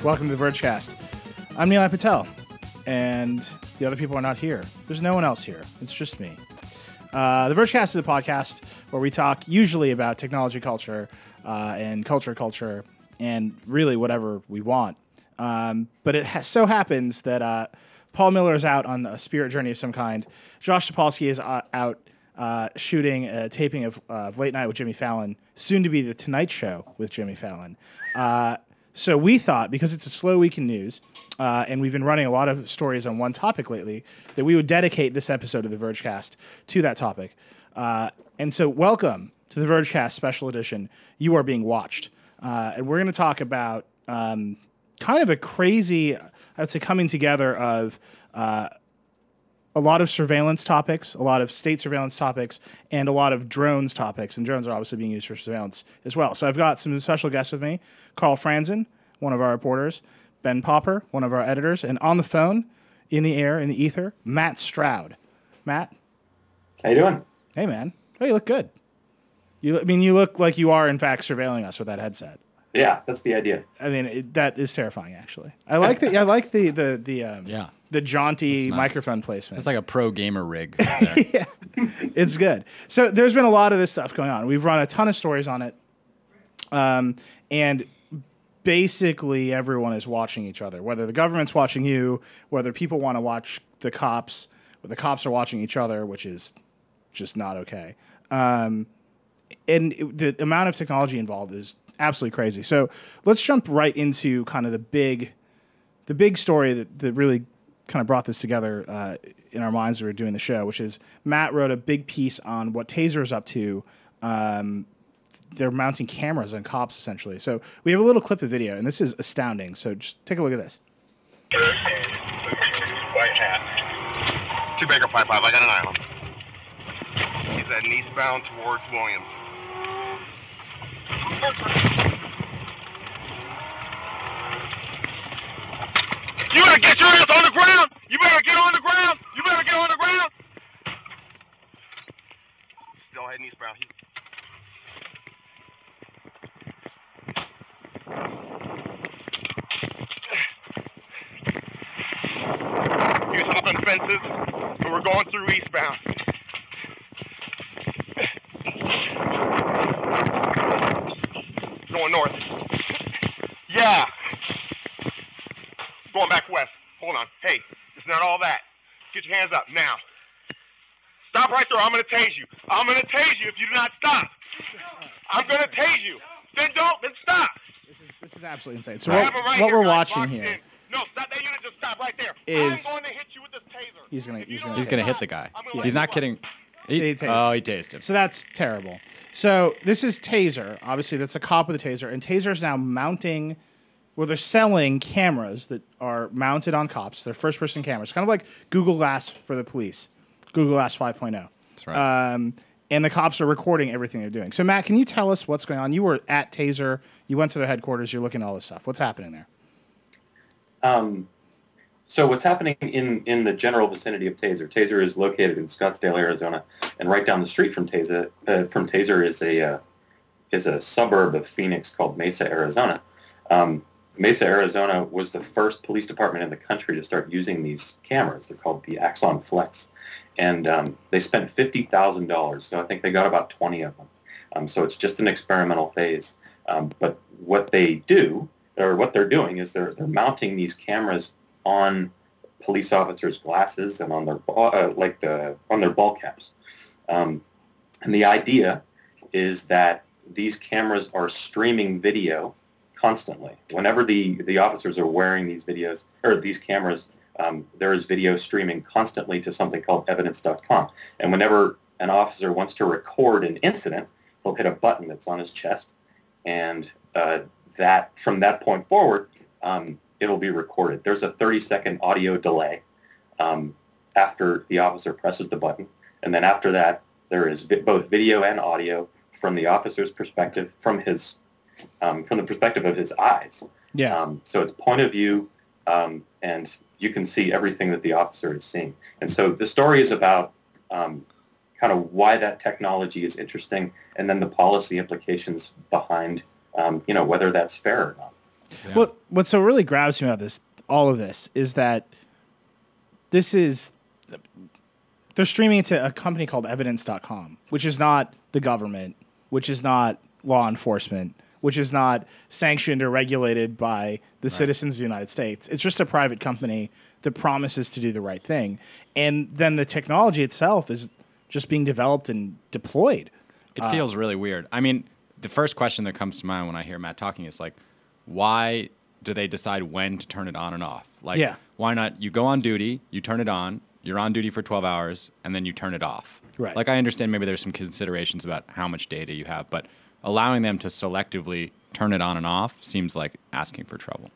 Welcome to the Vergecast. I'm Neil Patel, and the other people are not here. There's no one else here. It's just me. The Vergecast is a podcast where we talk usually about technology culture and culture, and really whatever we want. But it so happens that Paul Miller is out on a spirit journey of some kind. Josh Topolsky is out shooting a taping of Late Night with Jimmy Fallon, soon to be The Tonight Show with Jimmy Fallon. So we thought, because it's a slow week in news, and we've been running a lot of stories on one topic lately, that we would dedicate this episode of the Vergecast to that topic. And so welcome to the Vergecast Special Edition, You Are Being Watched. And we're going to talk about kind of a crazy, I would say, coming together of a lot of surveillance topics, a lot of state surveillance topics, and a lot of drones topics. And drones are obviously being used for surveillance as well. So I've got some special guests with me. Carl Franzen, one of our reporters. Ben Popper, one of our editors. And on the phone, in the air, in the ether, Matt Stroud. Matt? How you doing? Hey, man. Oh, you look good. You look like you are, in fact, surveilling us with that headset. Yeah, that's the idea. I mean, that is terrifying, actually. I like the jaunty microphone placement. It's like a pro gamer rig. There. Yeah, it's good. So there's been a lot of this stuff going on. We've run a ton of stories on it, and basically everyone is watching each other. Whether the government's watching you, whether people want to watch the cops, or the cops are watching each other, which is just not okay. And the amount of technology involved is absolutely crazy. So let's jump right into kind of the big story that really kind of brought this together in our minds as we were doing the show, which is Matt wrote a big piece on what Taser is up to. They're mounting cameras on cops, essentially. So we have a little clip of video, and this is astounding. So just take a look at this. White hat. 2 Baker 5-5. I got an eye on him. He's heading eastbound towards Williams. You better get your ass on the ground! You better get on the ground! You better get on the ground! Still heading eastbound. He was hopping fences, and we're going through eastbound. Going north. Yeah. Going back west. Hold on. Hey, it's not all that. Get your hands up now. Stop right there. I'm going to tase you. I'm going to tase you if you do not stop. I'm going to tase you. Then don't. Then stop. This is absolutely insane. So what we're watching here. No, stop that unit. Just stop right there. I'm going to hit you with this taser. He's gonna hit the guy. He's not kidding. He tased him. So that's terrible. So this is Taser. Obviously, that's a cop with a taser. And Taser's now mounting, well, they're selling cameras that are mounted on cops. They're first-person cameras, kind of like Google Glass for the police, Google Glass 5.0. That's right. And the cops are recording everything they're doing. So, Matt, can you tell us what's going on? You were at Taser. You went to their headquarters. You're looking at all this stuff. What's happening there? So what's happening in the general vicinity of Taser? Taser is located in Scottsdale, Arizona, and right down the street from Taser is a suburb of Phoenix called Mesa, Arizona. Mesa, Arizona was the first police department in the country to start using these cameras. They're called the Axon Flex, and they spent $50,000. So I think they got about 20 of them. So it's just an experimental phase. But what they do, or what they're doing, is they're mounting these cameras on police officers' glasses and on their on their ball caps. And the idea is that these cameras are streaming video constantly. Whenever the officers are wearing these videos or these cameras, there is video streaming constantly to something called evidence.com. And whenever an officer wants to record an incident, he'll hit a button that's on his chest, and that from that point forward, it'll be recorded. There's a 30-second audio delay after the officer presses the button, and then after that, there is both video and audio from the officer's perspective, from the perspective of his eyes. Yeah. So it's point of view, and you can see everything that the officer is seeing. And so the story is about kind of why that technology is interesting, and then the policy implications behind, whether that's fair or not. Yeah. What so really grabs me about all of this is that they're streaming it to a company called evidence.com, which is not the government, which is not law enforcement, which is not sanctioned or regulated by the citizens of the United States. It's just a private company that promises to do the right thing. And then the technology itself is just being developed and deployed. It feels really weird. I mean, the first question that comes to mind when I hear Matt talking is like, why do they decide when to turn it on and off? Like, why not? You go on duty, you turn it on, you're on duty for 12 hours, and then you turn it off. Right. Like, I understand maybe there's some considerations about how much data you have, but allowing them to selectively turn it on and off seems like asking for trouble.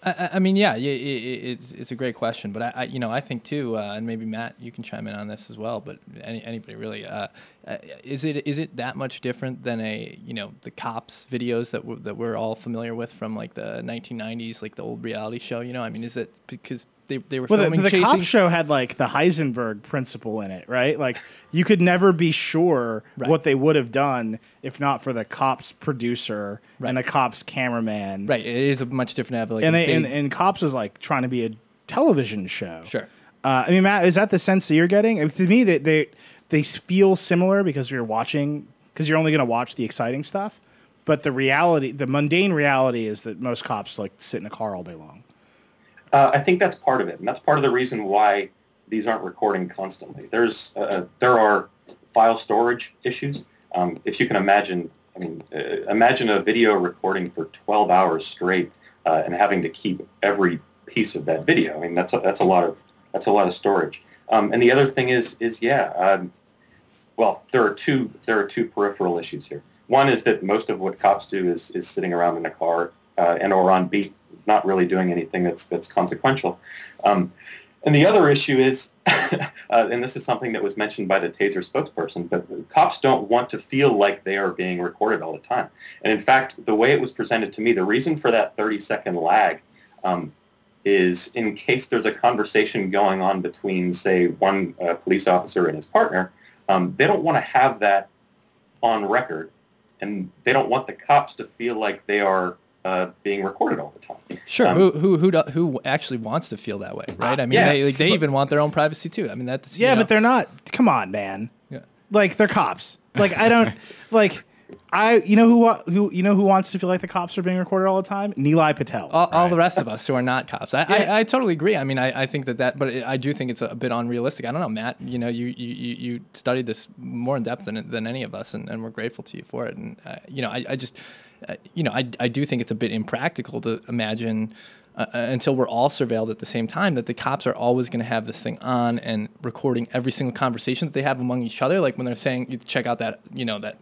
I mean, yeah, it's a great question, but I think too, and maybe Matt, you can chime in on this as well. But anybody really, is it that much different than the cops videos that we're all familiar with from like the 1990s, like the old reality show? I mean, is it because they were filming the chasing? cop show had like the Heisenberg principle in it, right? Like you could never be sure what they would have done if not for the cops producer and the cops cameraman. Right, it is a much different have like and Cops is like trying to be a television show. Sure. I mean, Matt, is that the sense that you're getting? I mean, to me, they feel similar because you're only going to watch the exciting stuff. But the mundane reality is that most cops like sit in a car all day long. I think that's part of it, and that's part of the reason why these aren't recording constantly. There are file storage issues. If you can imagine, imagine a video recording for 12 hours straight and having to keep every piece of that video. I mean, that's a lot of storage. And the other thing is well, there are two peripheral issues here. One is that most of what cops do is sitting around in a car and or on beat, not really doing anything that's consequential. And the other issue is, and this is something that was mentioned by the Taser spokesperson, but cops don't want to feel like they are being recorded all the time. And in fact, the way it was presented to me, the reason for that 30-second lag is in case there's a conversation going on between, say, one police officer and his partner, they don't want to have that on record, and they don't want the cops to feel like they are being recorded all the time. Sure. Who actually wants to feel that way, right? I mean, they even want their own privacy too. I mean, that's but they're not. Come on, man. Yeah. Like they're cops. Like I don't like. You know who wants to feel like the cops are being recorded all the time? Nilay Patel. All the rest of us who are not cops. I totally agree. I mean, I think that, but I do think it's a bit unrealistic. I don't know, Matt. You studied this more in depth than any of us, and we're grateful to you for it. And I do think it's a bit impractical to imagine until we're all surveilled at the same time that the cops are always going to have this thing on and recording every single conversation that they have among each other. Like when they're saying, you check out that that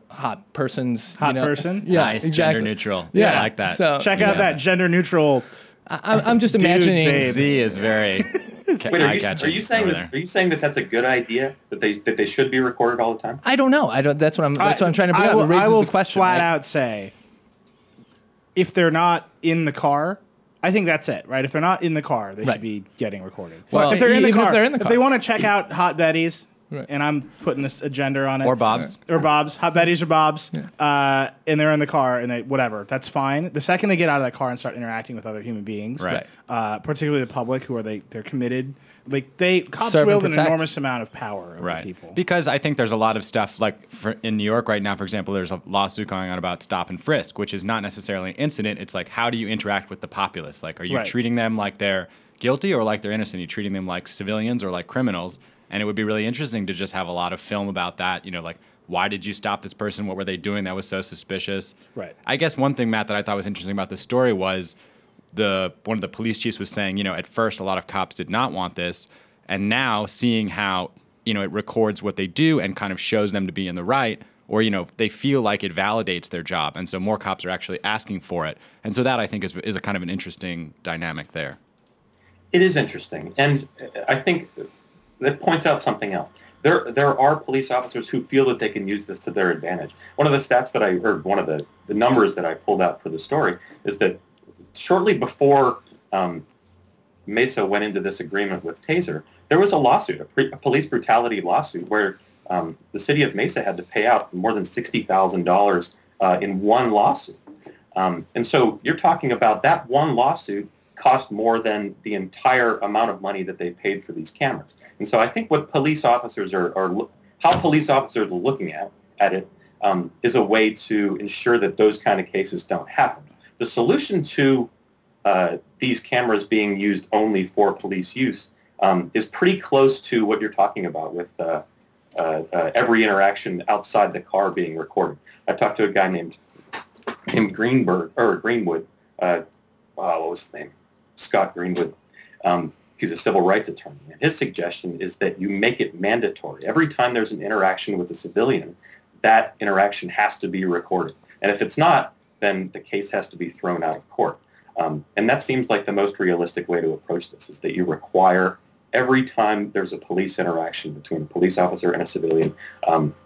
hot person's person. Yeah, nice, exactly. gender neutral. Yeah, I like that. So, check out that gender neutral. I'm just imagining. Babe. Z is very. Wait, are you saying that that's a good idea that they should be recorded all the time? I don't know. That's what I'm trying to bring up. It raises I will the question. flat out say, if they're not in the car, I think that's it, right? If they're not in the car, they should be getting recorded. Well, if they're in the car, if they want to check out Hot Betties, right. and I'm putting this agenda on it, Or Bob's. Hot Betties or Bob's, and they're in the car, and they whatever, that's fine. The second they get out of that car and start interacting with other human beings, Right. Particularly the public, who are they're committed. Like cops Serve and wield an protect. enormous amount of power over Right. people. Because I think there's a lot of stuff, like in New York right now, for example, there's a lawsuit going on about stop and frisk, which is not necessarily an incident. It's like, how do you interact with the populace? Like, are you treating them like they're guilty or like they're innocent? Are you treating them like civilians or like criminals? And it would be really interesting to just have a lot of film about that, like, why did you stop this person? What were they doing that was so suspicious? Right. I guess one thing, Matt, that I thought was interesting about this story was one of the police chiefs was saying, at first a lot of cops did not want this. And now seeing how, it records what they do and kind of shows them to be in the right, or, they feel like it validates their job. And so more cops are actually asking for it. And so that, I think, is a kind of an interesting dynamic there. It is interesting. And I think that points out something else. There are police officers who feel that they can use this to their advantage. One of the stats that I heard, one of the numbers that I pulled out for the story is that shortly before Mesa went into this agreement with Taser, there was a lawsuit, a police brutality lawsuit, where the city of Mesa had to pay out more than $60,000 in one lawsuit. And so you're talking about that one lawsuit cost more than the entire amount of money that they paid for these cameras. And so I think what police officers how police officers are looking at it is a way to ensure that those kind of cases don't happen. The solution to these cameras being used only for police use is pretty close to what you're talking about with every interaction outside the car being recorded. I talked to a guy named Greenwood. What was his name? Scott Greenwood. He's a civil rights attorney. And his suggestion is that you make it mandatory. Every time there's an interaction with a civilian, that interaction has to be recorded. And if it's not, then the case has to be thrown out of court. And that seems like the most realistic way to approach this, is that you require every time there's a police interaction between a police officer and a civilian,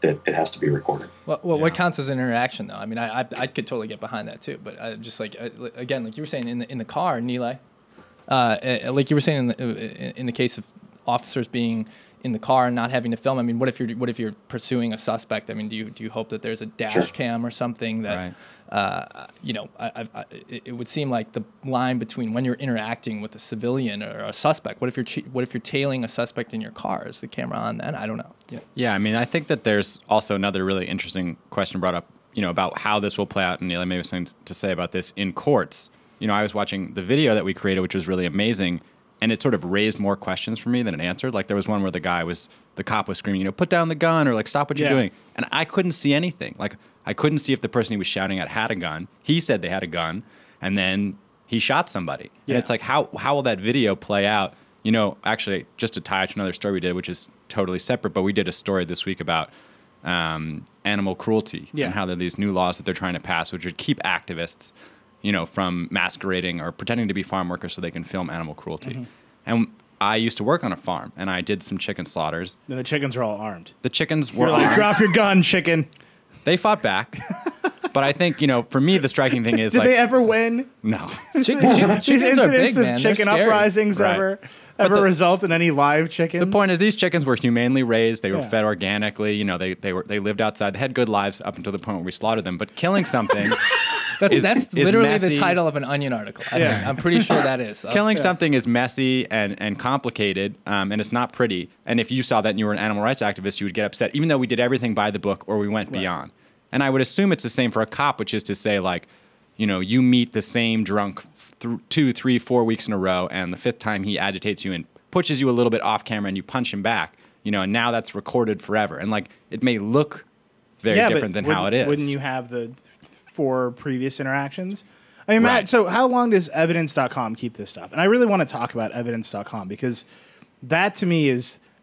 that it has has to be recorded. Well, what counts as an interaction, though? I mean, I could totally get behind that too. But I just again, like you were saying in the car, Nilay, like you were saying in the case of officers being in the car and not having to film. I mean, what if you're pursuing a suspect? I mean, do you hope that there's a dash cam or something that, it would seem like the line between when you're interacting with a civilian or a suspect. What if you're tailing a suspect in your car? Is the camera on then? I don't know. Yeah. I mean, I think that there's also another really interesting question brought up, about how this will play out. And Neil, maybe something to say about this in courts. I was watching the video that we created, which was really amazing. And it sort of raised more questions for me than it answered. Like there was one where the cop was screaming, put down the gun, or like, stop what you're doing. And I couldn't see anything. Like I couldn't see if the person he was shouting at had a gun. He said they had a gun, and then he shot somebody. And it's like, how will that video play out? Actually, just to tie to another story we did, which is totally separate, but we did a story this week about animal cruelty and how there are these new laws that they're trying to pass, which would keep activists from masquerading or pretending to be farm workers so they can film animal cruelty. Mm-hmm. And I used to work on a farm, and I did some chicken slaughters. And the chickens are all armed. The chickens were armed. Drop your gun, chicken. They fought back. But I think, for me, the striking thing is Did they ever win? No. Chickens are big, man. Chicken uprisings ever result in any live chickens? The point is, these chickens were humanely raised. They were fed organically. They lived outside. They had good lives up until the point where we slaughtered them. But killing something... That's literally messy. The title of an Onion article. I'm pretty sure that is. Killing something is messy and complicated, and it's not pretty. And if you saw that and you were an animal rights activist, you would get upset, even though we did everything by the book or we went beyond. And I would assume it's the same for a cop, which is to say, like, you meet the same drunk 2, 3, 4 weeks in a row, and the 5th time he agitates you and pushes you a little bit off camera, and you punch him back. And now that's recorded forever. And like, it may look very different than how it is. Wouldn't you have the 4 previous interactions? I mean, Matt, so how long does evidence.com keep this stuff? And I really want to talk about evidence.com because that to me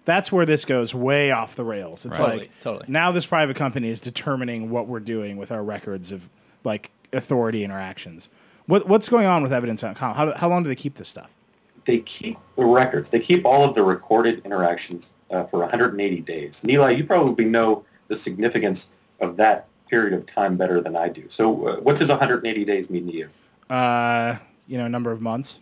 that's where this goes way off the rails. It's totally. Now this private company is determining what we're doing with our records of like authority interactions. What's going on with evidence.com? How long do they keep this stuff? They keep the records. They keep all of the recorded interactions for 180 days. Nilay, you probably know the significance of that period of time better than I do. So what does 180 days mean to you? Number of months,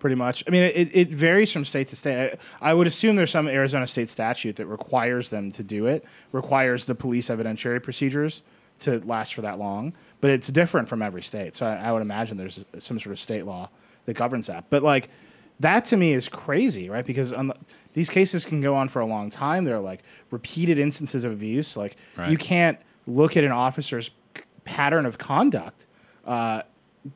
pretty much. I mean, it varies from state to state. I would assume there's some Arizona state statute that requires them to do it, requires the police evidentiary procedures to last for that long, but it's different from every state. So I would imagine there's some sort of state law that governs that. But like, that to me is crazy, right? Because these cases can go on for a long time. They're like repeated instances of abuse. Like you can't look at an officer's pattern of conduct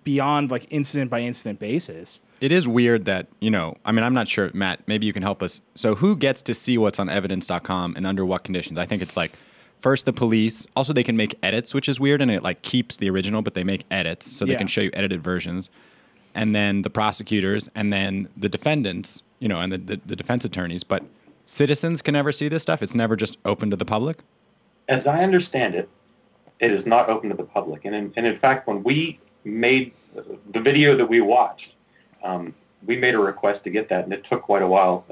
beyond like incident by incident basis. It is weird that, I'm not sure, Matt, maybe you can help us. So who gets to see what's on evidence.com and under what conditions? I think it's like first the police. Also, they can make edits, which is weird, and it like keeps the original, but they make edits so they can show you edited versions. And then the prosecutors, and then the defendants, and the defense attorneys. But citizens can never see this stuff? It's never just open to the public? As I understand it, it is not open to the public. And in fact, when we made the video that we watched, we made a request to get that, and it took quite a while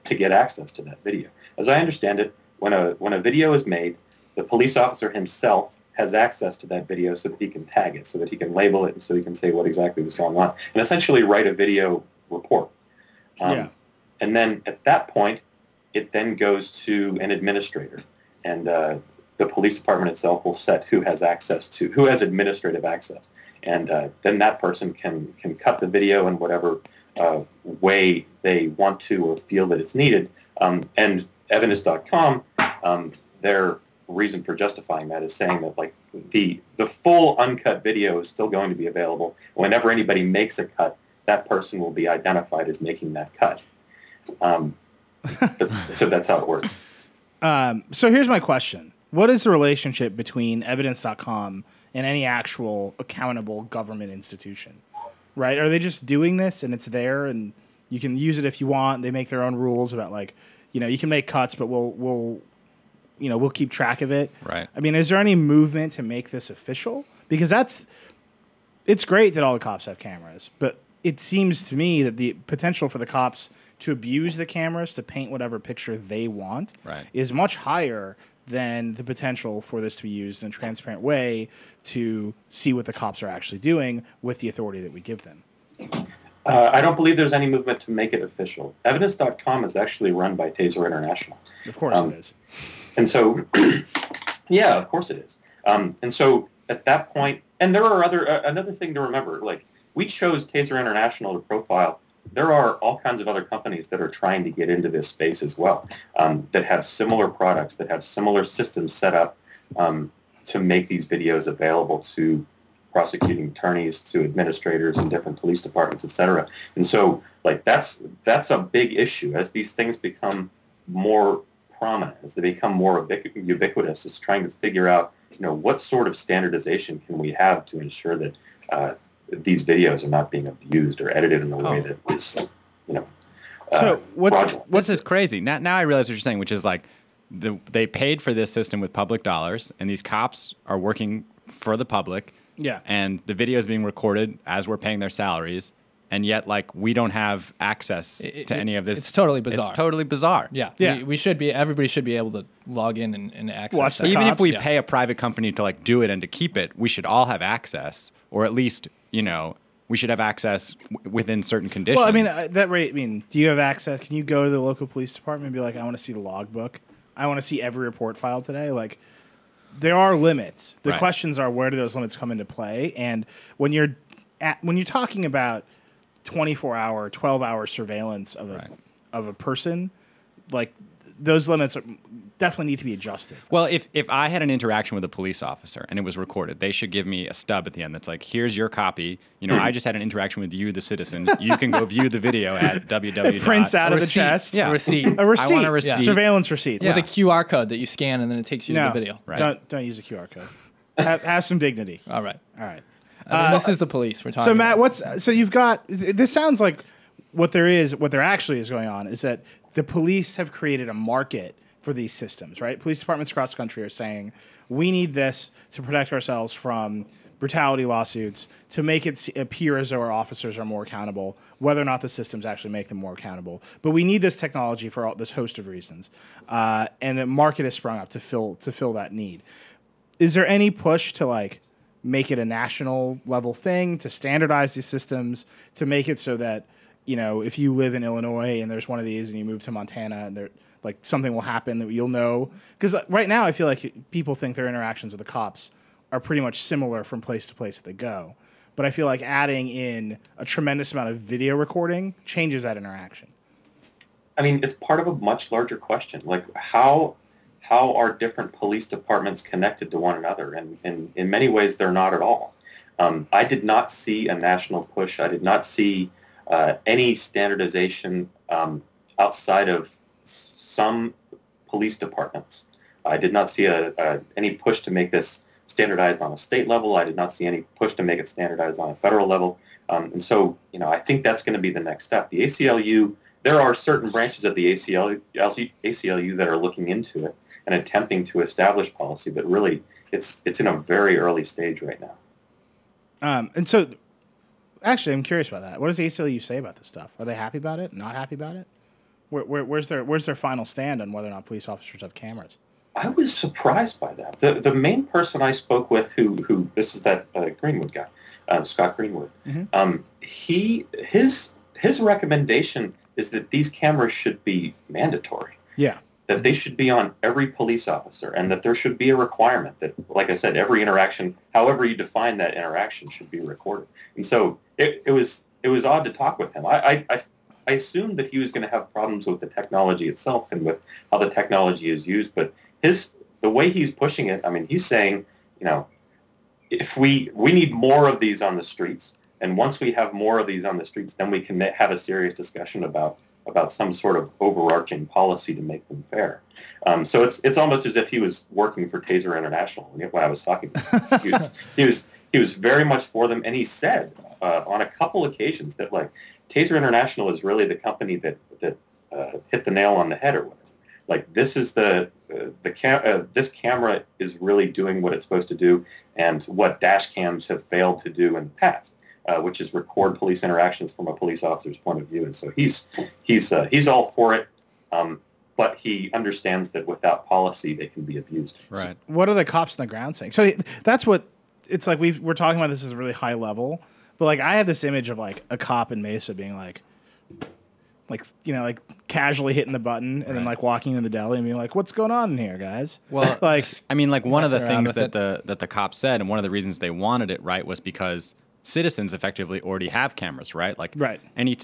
to get access to that video. As I understand it, when a video is made, the police officer himself has access to that video so that he can tag it, so that he can label it, and so he can say what exactly was going on, and essentially write a video report. And then at that point, it then goes to an administrator. And the police department itself will set who has administrative access. And then that person can cut the video in whatever way they want to or feel that it's needed. And evidence.com, their reason for justifying that is saying that like the full uncut video is still going to be available. Whenever anybody makes a cut, that person will be identified as making that cut. So that's how it works. So here's my question. What is the relationship between evidence.com and any actual accountable government institution? Right? Are they just doing this and it's there and you can use it if you want? They make their own rules about like, you can make cuts, but we'll keep track of it. Right. I mean, is there any movement to make this official? Because it's great that all the cops have cameras, but it seems to me that the potential for the cops to abuse the cameras to paint whatever picture they want is much higher than the potential for this to be used in a transparent way to see what the cops are actually doing with the authority that we give them. I don't believe there's any movement to make it official. Evidence.com is actually run by Taser International. Of course it is. And so, yeah, of course it is. And so at that point, and there are another thing to remember, like we chose Taser International to profile. There are all kinds of other companies that are trying to get into this space as well, that have similar products, that have similar systems set up to make these videos available to prosecuting attorneys, to administrators in different police departments, et cetera. And so, like, that's a big issue as these things become more prominent, as they become more ubiquitous, is trying to figure out, what sort of standardization can we have to ensure that these videos are not being abused or edited in a way that is, fraudulent. This is crazy. Now I realize what you're saying, which is like they paid for this system with public dollars, and these cops are working for the public. Yeah. And the video is being recorded as we're paying their salaries, and yet like we don't have access to any of this. It's totally bizarre. It's totally bizarre. Yeah. Yeah. Everybody should be able to log in and access Watch that. the Even cops, if we pay a private company to like do it and to keep it, we should all have access, or at least we should have access within certain conditions. Well, I mean, that rate. I mean, do you have access? Can you go to the local police department and be like, I want to see the logbook. I want to see every report filed today. Like, there are limits. The questions are, where do those limits come into play? And when you're talking about 24-hour, 12-hour surveillance of a person, like those limits definitely need to be adjusted. Well, if I had an interaction with a police officer and it was recorded, they should give me a stub at the end that's like, here's your copy. I just had an interaction with you, the citizen. You can go view the video at www. It prints out of the chest. Yeah. A receipt. A receipt. I want a receipt. Surveillance receipts. With a QR code that you scan and then it takes you to the video. Right. Don't use a QR code. have some dignity. All right. I mean, this is the police we're talking so Matt, about. so you've got, this sounds like what there actually is going on is that the police have created a market for these systems, right? Police departments across the country are saying, we need this to protect ourselves from brutality lawsuits, to make it appear as though our officers are more accountable, whether or not the systems actually make them more accountable. But we need this technology for this host of reasons. And a market has sprung up to fill that need. Is there any push to like make it a national level thing, to standardize these systems, to make it so that, if you live in Illinois and there's one of these and you move to Montana and like something will happen that you'll know? Because right now I feel like people think their interactions with the cops are pretty much similar from place to place that they go. But I feel like adding in a tremendous amount of video recording changes that interaction. I mean, it's part of a much larger question. Like, how are different police departments connected to one another? And in many ways, they're not at all. I did not see a national push. I did not see any standardization outside of some police departments. I did not see any push to make this standardized on a state level. I did not see any push to make it standardized on a federal level. And so, I think that's going to be the next step. The ACLU, there are certain branches of the ACLU that are looking into it and attempting to establish policy, but really it's in a very early stage right now. And so, actually, I'm curious about that. What does the ACLU say about this stuff? Are they happy about it? Not happy about it? Where's their final stand on whether or not police officers have cameras? I was surprised by that. The main person I spoke with, who this is that Greenwood guy, Scott Greenwood. Mm-hmm. His recommendation is that these cameras should be mandatory. Yeah. that they should be on every police officer, and that there should be a requirement that, like I said, every interaction, however you define that interaction, should be recorded. And so it was odd to talk with him. I assumed that he was going to have problems with the technology itself and with how the technology is used, but the way he's pushing it, I mean, he's saying, if we need more of these on the streets, and once we have more of these on the streets, then we can have a serious discussion about some sort of overarching policy to make them fair. So it's almost as if he was working for Taser International when I was talking to him. He was very much for them, and he said on a couple occasions that like Taser International is really the company that hit the nail on the head or whatever. Like this is this camera is really doing what it's supposed to do, and what dash cams have failed to do in the past. Which is record police interactions from a police officer's point of view, and so he's all for it, but he understands that without policy they can be abused. Right. What are the cops on the ground saying? So that's what it's like. We're talking about this as a really high level, but like I have this image of like a cop in Mesa being like casually hitting the button and then like walking in the deli and being like, "What's going on in here, guys?" Well, like I mean, like one of the things that the cops said, and one of the reasons they wanted it, right, was because citizens effectively already have cameras, right? Like, right.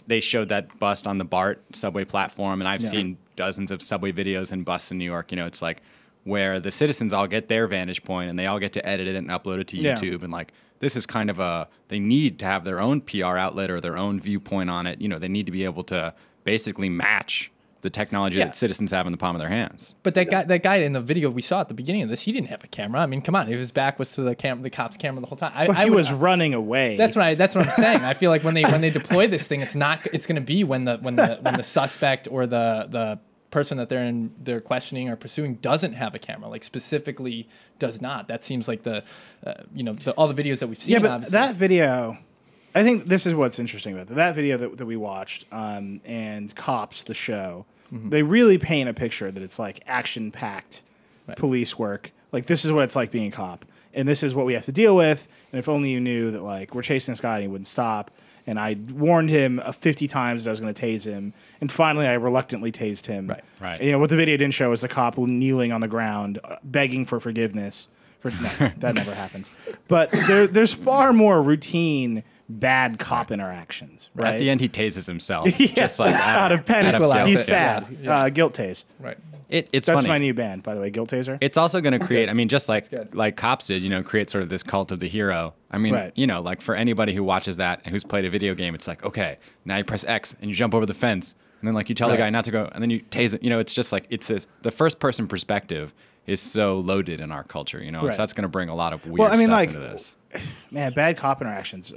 They showed that bust on the BART subway platform, and I've seen dozens of subway videos and busts in New York. It's like where the citizens all get their vantage point and they all get to edit it and upload it to YouTube. And like, this is kind of they need to have their own PR outlet or their own viewpoint on it. They need to be able to basically match the technology that citizens have in the palm of their hands. But that guy in the video we saw at the beginning of this, he didn't have a camera. I mean, come on, his back was to the cop's camera the whole time. He was running away. That's what I'm saying. I feel like when they deploy this thing, it's going to be when the suspect or the person that they're questioning or pursuing doesn't have a camera, like specifically does not. That seems like all the videos that we've seen. Yeah, but obviously. that video, I think this is what's interesting about that video that we watched, and Cops, the show. Mm-hmm. They really paint a picture that it's like action-packed police work. Like, this is what it's like being a cop, and this is what we have to deal with. And if only you knew that, like, we're chasing this guy and he wouldn't stop. And I warned him 50 times that I was going to tase him, and finally I reluctantly tased him. Right. What the video didn't show is the cop kneeling on the ground, begging for forgiveness. No, that never happens. But there's far more routine bad cop interactions, right? At the end, he tases himself, just like out of panic. He's sad. Yeah. Guilt tase. Right. That's funny. That's my new band, by the way, Guilt Taser. It's also going to create, I mean, just like Cops did, create sort of this cult of the hero. I mean, like for anybody who watches that and who's played a video game, it's like, okay, now you press X and you jump over the fence, and then like you tell the guy not to go, and then you tase it. It's just like the first person perspective is so loaded in our culture, so that's going to bring a lot of weird stuff into this. Man, bad cop interactions,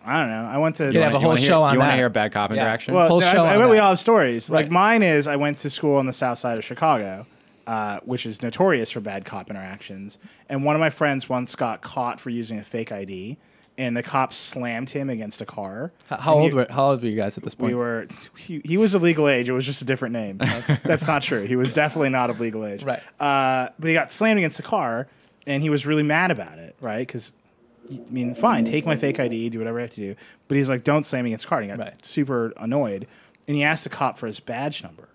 I don't know. I went to have a whole show on that. You want to hear a bad cop interaction? Well, whole show I bet we that. all have stories. Right. Like mine is, I went to school on the south side of Chicago, which is notorious for bad cop interactions. And one of my friends once got caught for using a fake ID, and the cop slammed him against a car. How old were you guys at this point? He was of legal age. It was just a different name. That's not true. He was definitely not of legal age. Right. But he got slammed against the car, and he was really mad about it, right? Because I mean, fine, take my fake ID, do whatever I have to do. But he's like, don't slam me against the car. And he got super annoyed. And he asked the cop for his badge number.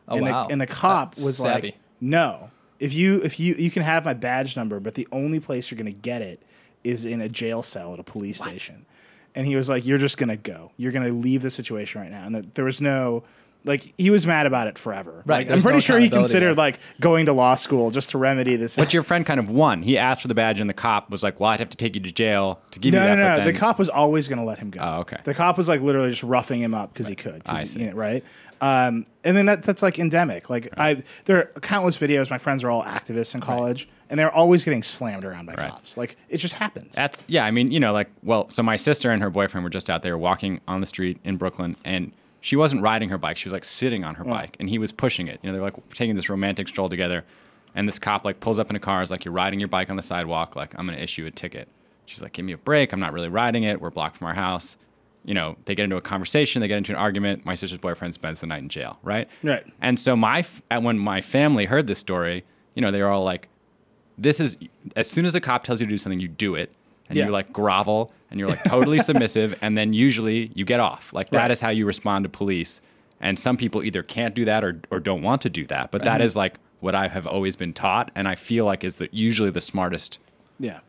Oh, and wow. And the cop That's was savvy. like, no. If you can have my badge number, but the only place you're going to get it is in a jail cell at a police station. And he was like, you're just going to go. You're going to leave the situation right now. And there was no... Like, he was mad about it forever. Right. Like, I'm pretty sure he considered, like, going to law school just to remedy this. But your friend kind of won. He asked for the badge, and the cop was like, well, I'd have to take you to jail to give you that. No. But then... The cop was always going to let him go. Oh, okay. The cop was, like, literally just roughing him up because he could. I see. Right? And then that's, like, endemic. Like, there are countless videos. My friends are all activists in college, and they're always getting slammed around by cops. Like, it just happens. I mean, so my sister and her boyfriend were just out there walking on the street in Brooklyn, and she wasn't riding her bike. She was like sitting on her bike, and he was pushing it. They're like taking this romantic stroll together, and this cop like pulls up in a car, is like, "You're riding your bike on the sidewalk. Like, I'm going to issue a ticket." She's like, "Give me a break. I'm not really riding it. We're blocked from our house." They get into a conversation. They get into an argument. My sister's boyfriend spends the night in jail, right? Right. And so when my family heard this story, they were all like, "This is as soon as a cop tells you to do something, you do it." And you like grovel and you're like totally submissive, and then usually you get off. Like that is how you respond to police. And some people either can't do that or don't want to do that. But that is like what I have always been taught, and I feel like is usually the smartest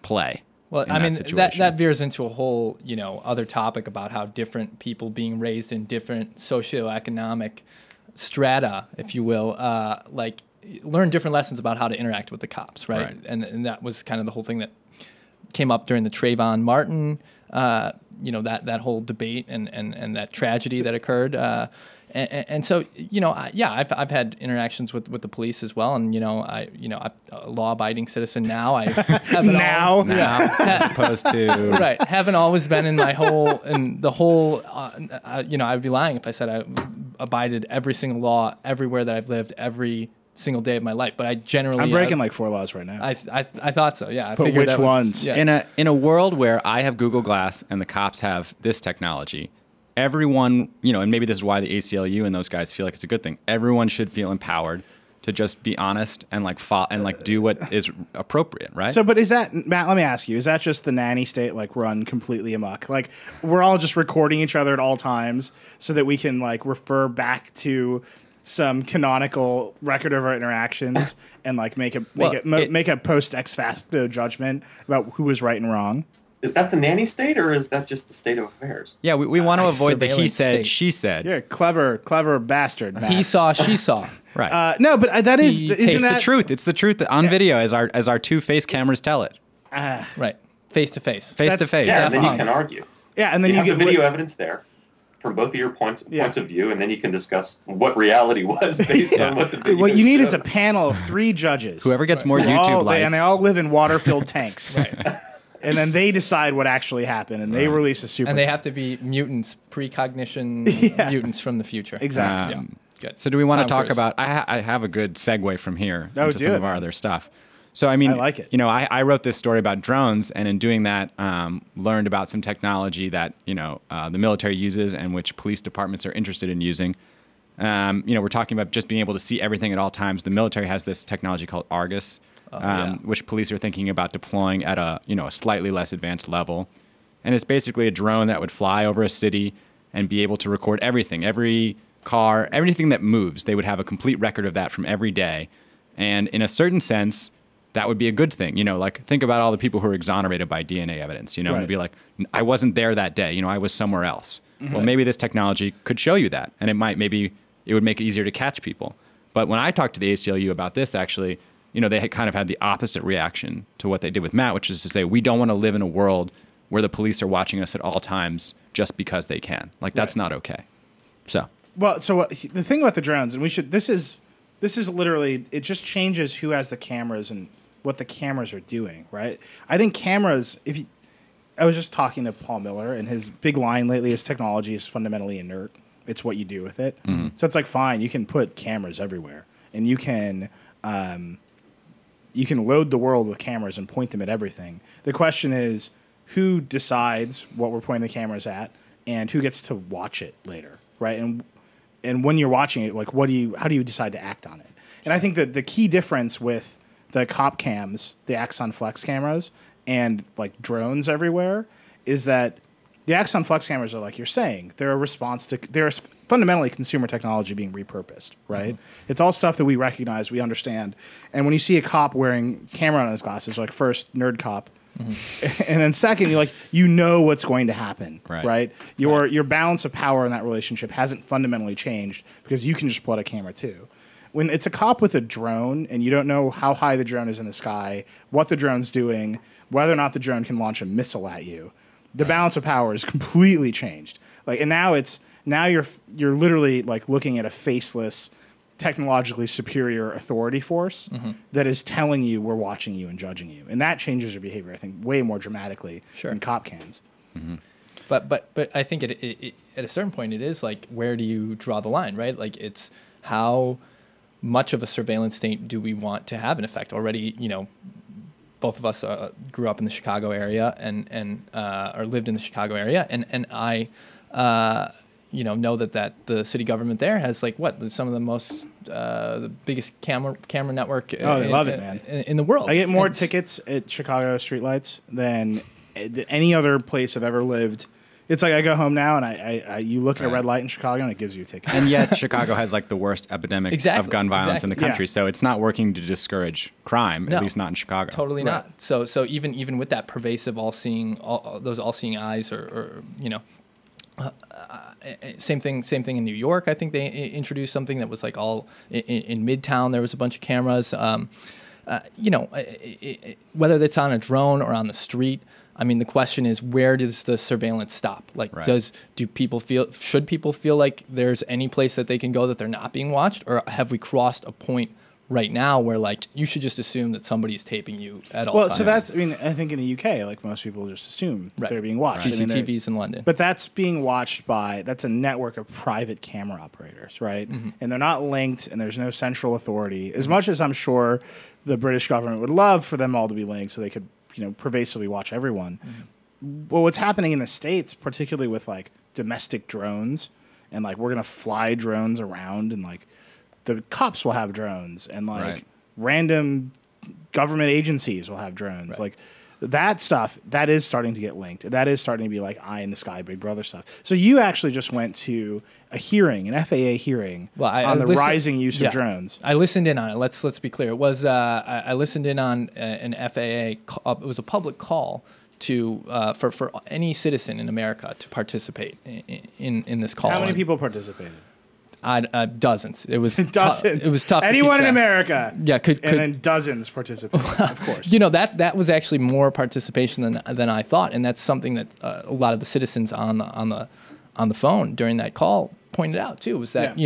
play. Well, I mean, that veers into a whole, other topic about how different people being raised in different socioeconomic strata, if you will, learn different lessons about how to interact with the cops, right? And that was kind of the whole thing that came up during the Trayvon Martin, that whole debate and that tragedy that occurred. And so, I've had interactions with the police as well, and I'm a law-abiding citizen now. I haven't as opposed to haven't always been in I'd be lying if I said I abided every single law everywhere that I've lived every single day of my life. But I'm breaking like 4 laws right now. I thought so. Yeah, I but figured which ones? Yeah. In a world where I have Google Glass and the cops have this technology. Everyone, and maybe this is why the ACLU and those guys feel like it's a good thing. Everyone should feel empowered to just be honest and do what is appropriate, right? So, but is that, Matt, let me ask you, is that just the Nanny State run completely amok? Like we're all just recording each other at all times so that we can refer back to some canonical record of our interactions and make a post ex facto judgment about who was right and wrong? Is that the Nanny State, or is that just the state of affairs? Yeah, we want to avoid the he said, state. She said. You're a clever bastard, Matt. He saw, she saw. Right. No, but that is... It's the truth. It's the truth on video as our two face cameras tell it. Right. Face to face. Face to face. Yeah, and then you can argue. Yeah, and then you have get the video evidence there from both of your points of view, and then you can discuss what reality was based on what the video What you need shows. is a panel of 3 judges. Whoever gets more YouTube likes. And they all live in water-filled tanks. Right. And then they decide what actually happened, and they release a super. And they have to be mutants, precognition mutants from the future. Exactly. Good. So do we want to talk about? I have a good segue from here into some of our other stuff. So I mean, I like it. I wrote this story about drones, and in doing that, learned about some technology that the military uses and which police departments are interested in using. We're talking about just being able to see everything at all times. The military has this technology called Argus. Which police are thinking about deploying at a slightly less advanced level. And it's basically a drone that would fly over a city and be able to record everything, every car, everything that moves. They would have a complete record of that from every day. And in a certain sense, that would be a good thing. Think about all the people who are exonerated by DNA evidence, and it'd be like, I wasn't there that day, I was somewhere else. Mm-hmm. Well, maybe this technology could show you that, and it would make it easier to catch people. But when I talked to the ACLU about this, actually, they had kind of had the opposite reaction to what they did with Matt, which is to say, we don't want to live in a world where the police are watching us at all times just because they can. That's not okay. So. Well, the thing about the drones, and this is literally, it just changes who has the cameras and what the cameras are doing, right? I think cameras, I was just talking to Paul Miller, and his big line lately is technology is fundamentally inert. It's what you do with it. Mm-hmm. So it's fine, you can put cameras everywhere, and you can load the world with cameras and point them at everything. The question is, who decides what we're pointing the cameras at, and who gets to watch it later, right? And when you're watching it, how do you decide to act on it? And I think that the key difference with the cop cams, the Axon Flex cameras, and drones everywhere, is that the Axon Flex cameras are you're saying. They're a response to... They're fundamentally consumer technology being repurposed, right? Mm-hmm. It's all stuff that we recognize, we understand. And when you see a cop wearing camera on his glasses, first, nerd cop. Mm-hmm. And then second, you know what's going to happen, right? Your balance of power in that relationship hasn't fundamentally changed because you can just pull out a camera too. When it's a cop with a drone and you don't know how high the drone is in the sky, what the drone's doing, whether or not the drone can launch a missile at you, the balance of power is completely changed. And now you're literally looking at a faceless, technologically superior authority force that is telling you we're watching you and judging you, and that changes your behavior, I think, way more dramatically than cop cams. Mm-hmm. But I think at a certain point it is where do you draw the line, right? It's how much of a surveillance state do we want to have in effect? Already, both of us grew up in the Chicago area and or lived in the Chicago area, and I know that the city government there has some of the most the biggest camera network. They love it, man. In the world. I get more tickets at Chicago streetlights than any other place I've ever lived It's like I go home now and you look at a red light in Chicago and it gives you a ticket. And yet Chicago has like the worst epidemic of gun violence in the country. So it's not working to discourage crime, at least not in Chicago. Totally not. So even with that pervasive those all-seeing eyes or same thing in New York. I think they introduced something that was like all in Midtown. There was a bunch of cameras. Whether it's on a drone or on the street, I mean, the question is, where does the surveillance stop? Like, should people feel like there's any place that they can go that they're not being watched, or have we crossed a point right now where like you should just assume that somebody's taping you at all times? Well, so that's, I mean, I think in the UK, like most people just assume they're being watched. CCTVs in London. But that's being watched that's a network of private camera operators, right? Mm-hmm. And they're not linked, and there's no central authority. As much as I'm sure the British government would love for them all to be linked so they could, pervasively watch everyone. Mm-hmm. Well, what's happening in the States, particularly with like domestic drones, and like we're going to fly drones around, and like the cops will have drones, and like random government agencies will have drones. Like that stuff, that is starting to get linked. That is starting to be like eye in the sky, Big Brother stuff. So you actually just went to a hearing, an FAA hearing, on the rising use of drones. I listened in on it. Let's be clear. It was I listened in on an FAA. It was a public call to for any citizen in America to participate in this call. How many people participated? Dozens. It was dozens. It was tough. Anyone in America. Yeah, and then dozens participated. Of course. That was actually more participation than I thought, and that's something that a lot of the citizens on the phone during that call pointed out too. Was that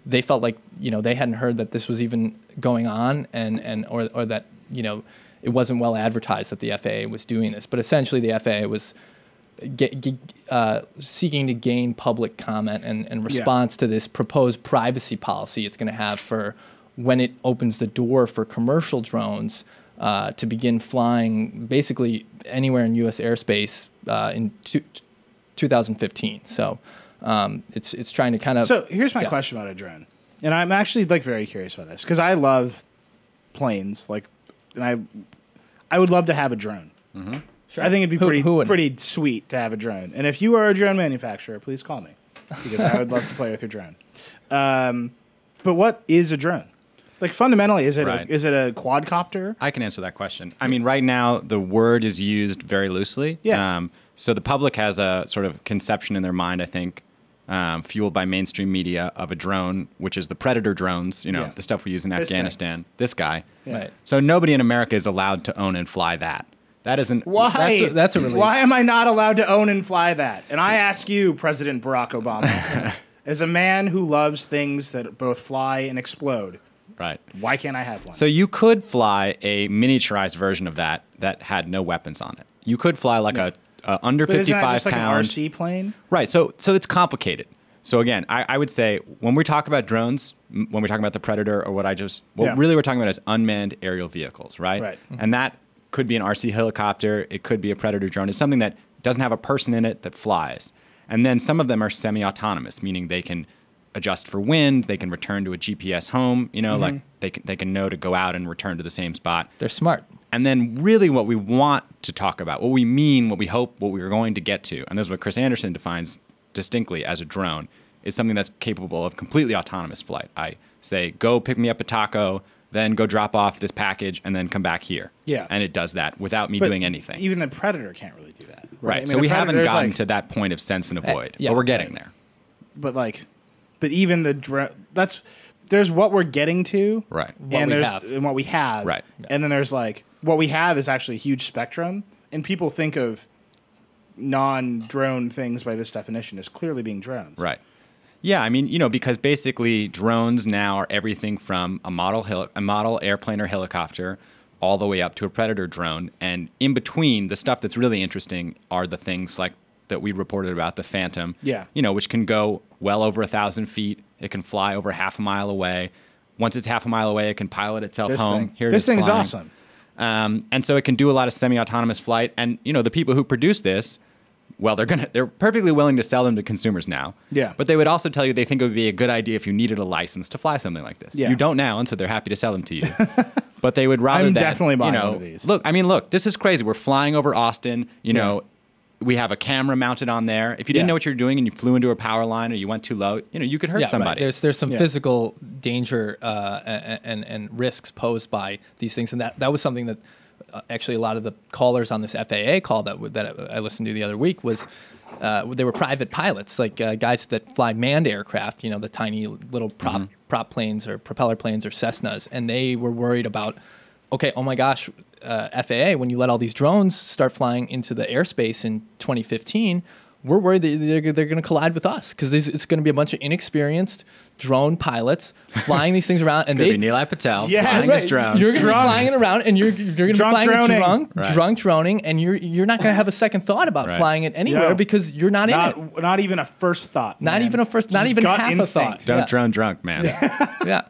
they felt like they hadn't heard that this was even going on, or that it wasn't well advertised that the FAA was doing this. But essentially, the FAA was seeking to gain public comment and response to this proposed privacy policy it's going to have for when it opens the door for commercial drones to begin flying basically anywhere in U.S. airspace in 2015. So it's trying to kind of... So here's my question about a drone. And I'm actually like very curious about this because I love planes. And I would love to have a drone. Mm-hmm. Sure. I think it'd be pretty sweet to have a drone. And if you are a drone manufacturer, please call me because I would love to play with your drone. But what is a drone? Like fundamentally, is it a quadcopter? I can answer that question. I mean, right now the word is used very loosely. Yeah. So the public has a sort of conception in their mind, I think, fueled by mainstream media of a drone, which is the Predator drones. The stuff we use in Afghanistan. This guy. Yeah. Right. So nobody in America is allowed to own and fly that. That isn't... Why? That's a relief. Why am I not allowed to own and fly that? And I ask you, President Barack Obama, as a man who loves things that both fly and explode, right? Why can't I have one? So you could fly a miniaturized version of that had no weapons on it. You could fly like a under 55 pound... Like an RC plane? Right. So it's complicated. So again, I would say when we talk about drones, when we're talking about the Predator or really we're talking about is unmanned aerial vehicles, right? Right. And that could be an RC helicopter. It could be a Predator drone. It's something that doesn't have a person in it that flies. And then some of them are semi-autonomous, meaning they can adjust for wind. They can return to a GPS home. Like they can know to go out and return to the same spot. They're smart. And then really what we want to talk about, what we mean, what we hope, what we're going to get to, and this is what Chris Anderson defines distinctly as a drone, is something that's capable of completely autonomous flight. I say, go pick me up a taco, then go drop off this package, and then come back here. Yeah. And it does that without me doing anything. Even the Predator can't really do that. Right. I mean, so we haven't gotten to that point of sense and avoid, but we're getting there. But even the drone, there's what we're getting to. Right. And what we have. Right. And then there's what we have is actually a huge spectrum, and people think of non-drone things by this definition as clearly being drones. Right. Yeah, I mean, because basically drones now are everything from a model airplane or helicopter all the way up to a Predator drone. And in between, the stuff that's really interesting are the things like that we reported about, the Phantom, which can go well over 1,000 feet. It can fly over half a mile away. Once it's half a mile away, it can pilot itself home. This thing's awesome. And so it can do a lot of semi-autonomous flight. And, the people who produce this, well, they're perfectly willing to sell them to consumers now. Yeah. But they would also tell you they think it would be a good idea if you needed a license to fly something like this. Yeah. You don't now, and so they're happy to sell them to you. But they would rather I'm definitely buying one of these. Look, this is crazy. We're flying over Austin, we have a camera mounted on there. If you didn't know what you're doing and you flew into a power line or you went too low, you could hurt somebody. Right. There's some physical danger and risks posed by these things, and that was something that actually a lot of the callers on this FAA call that I listened to the other week was they were private pilots, like guys that fly manned aircraft, the tiny little prop planes or propeller planes or Cessnas, and they were worried about, okay, oh my gosh, FAA, when you let all these drones start flying into the airspace in 2015, we're worried that they're going to collide with us because it's going to be a bunch of inexperienced drone pilots flying these things around. It's going to be Neil Patel flying his drone. You're going to be flying it around, and you're going to be flying it drunk droning, and you're not going to have a second thought about flying it anywhere because you're not in it. Not even a first thought. Not even half a thought. Don't drone drunk, man. Yeah.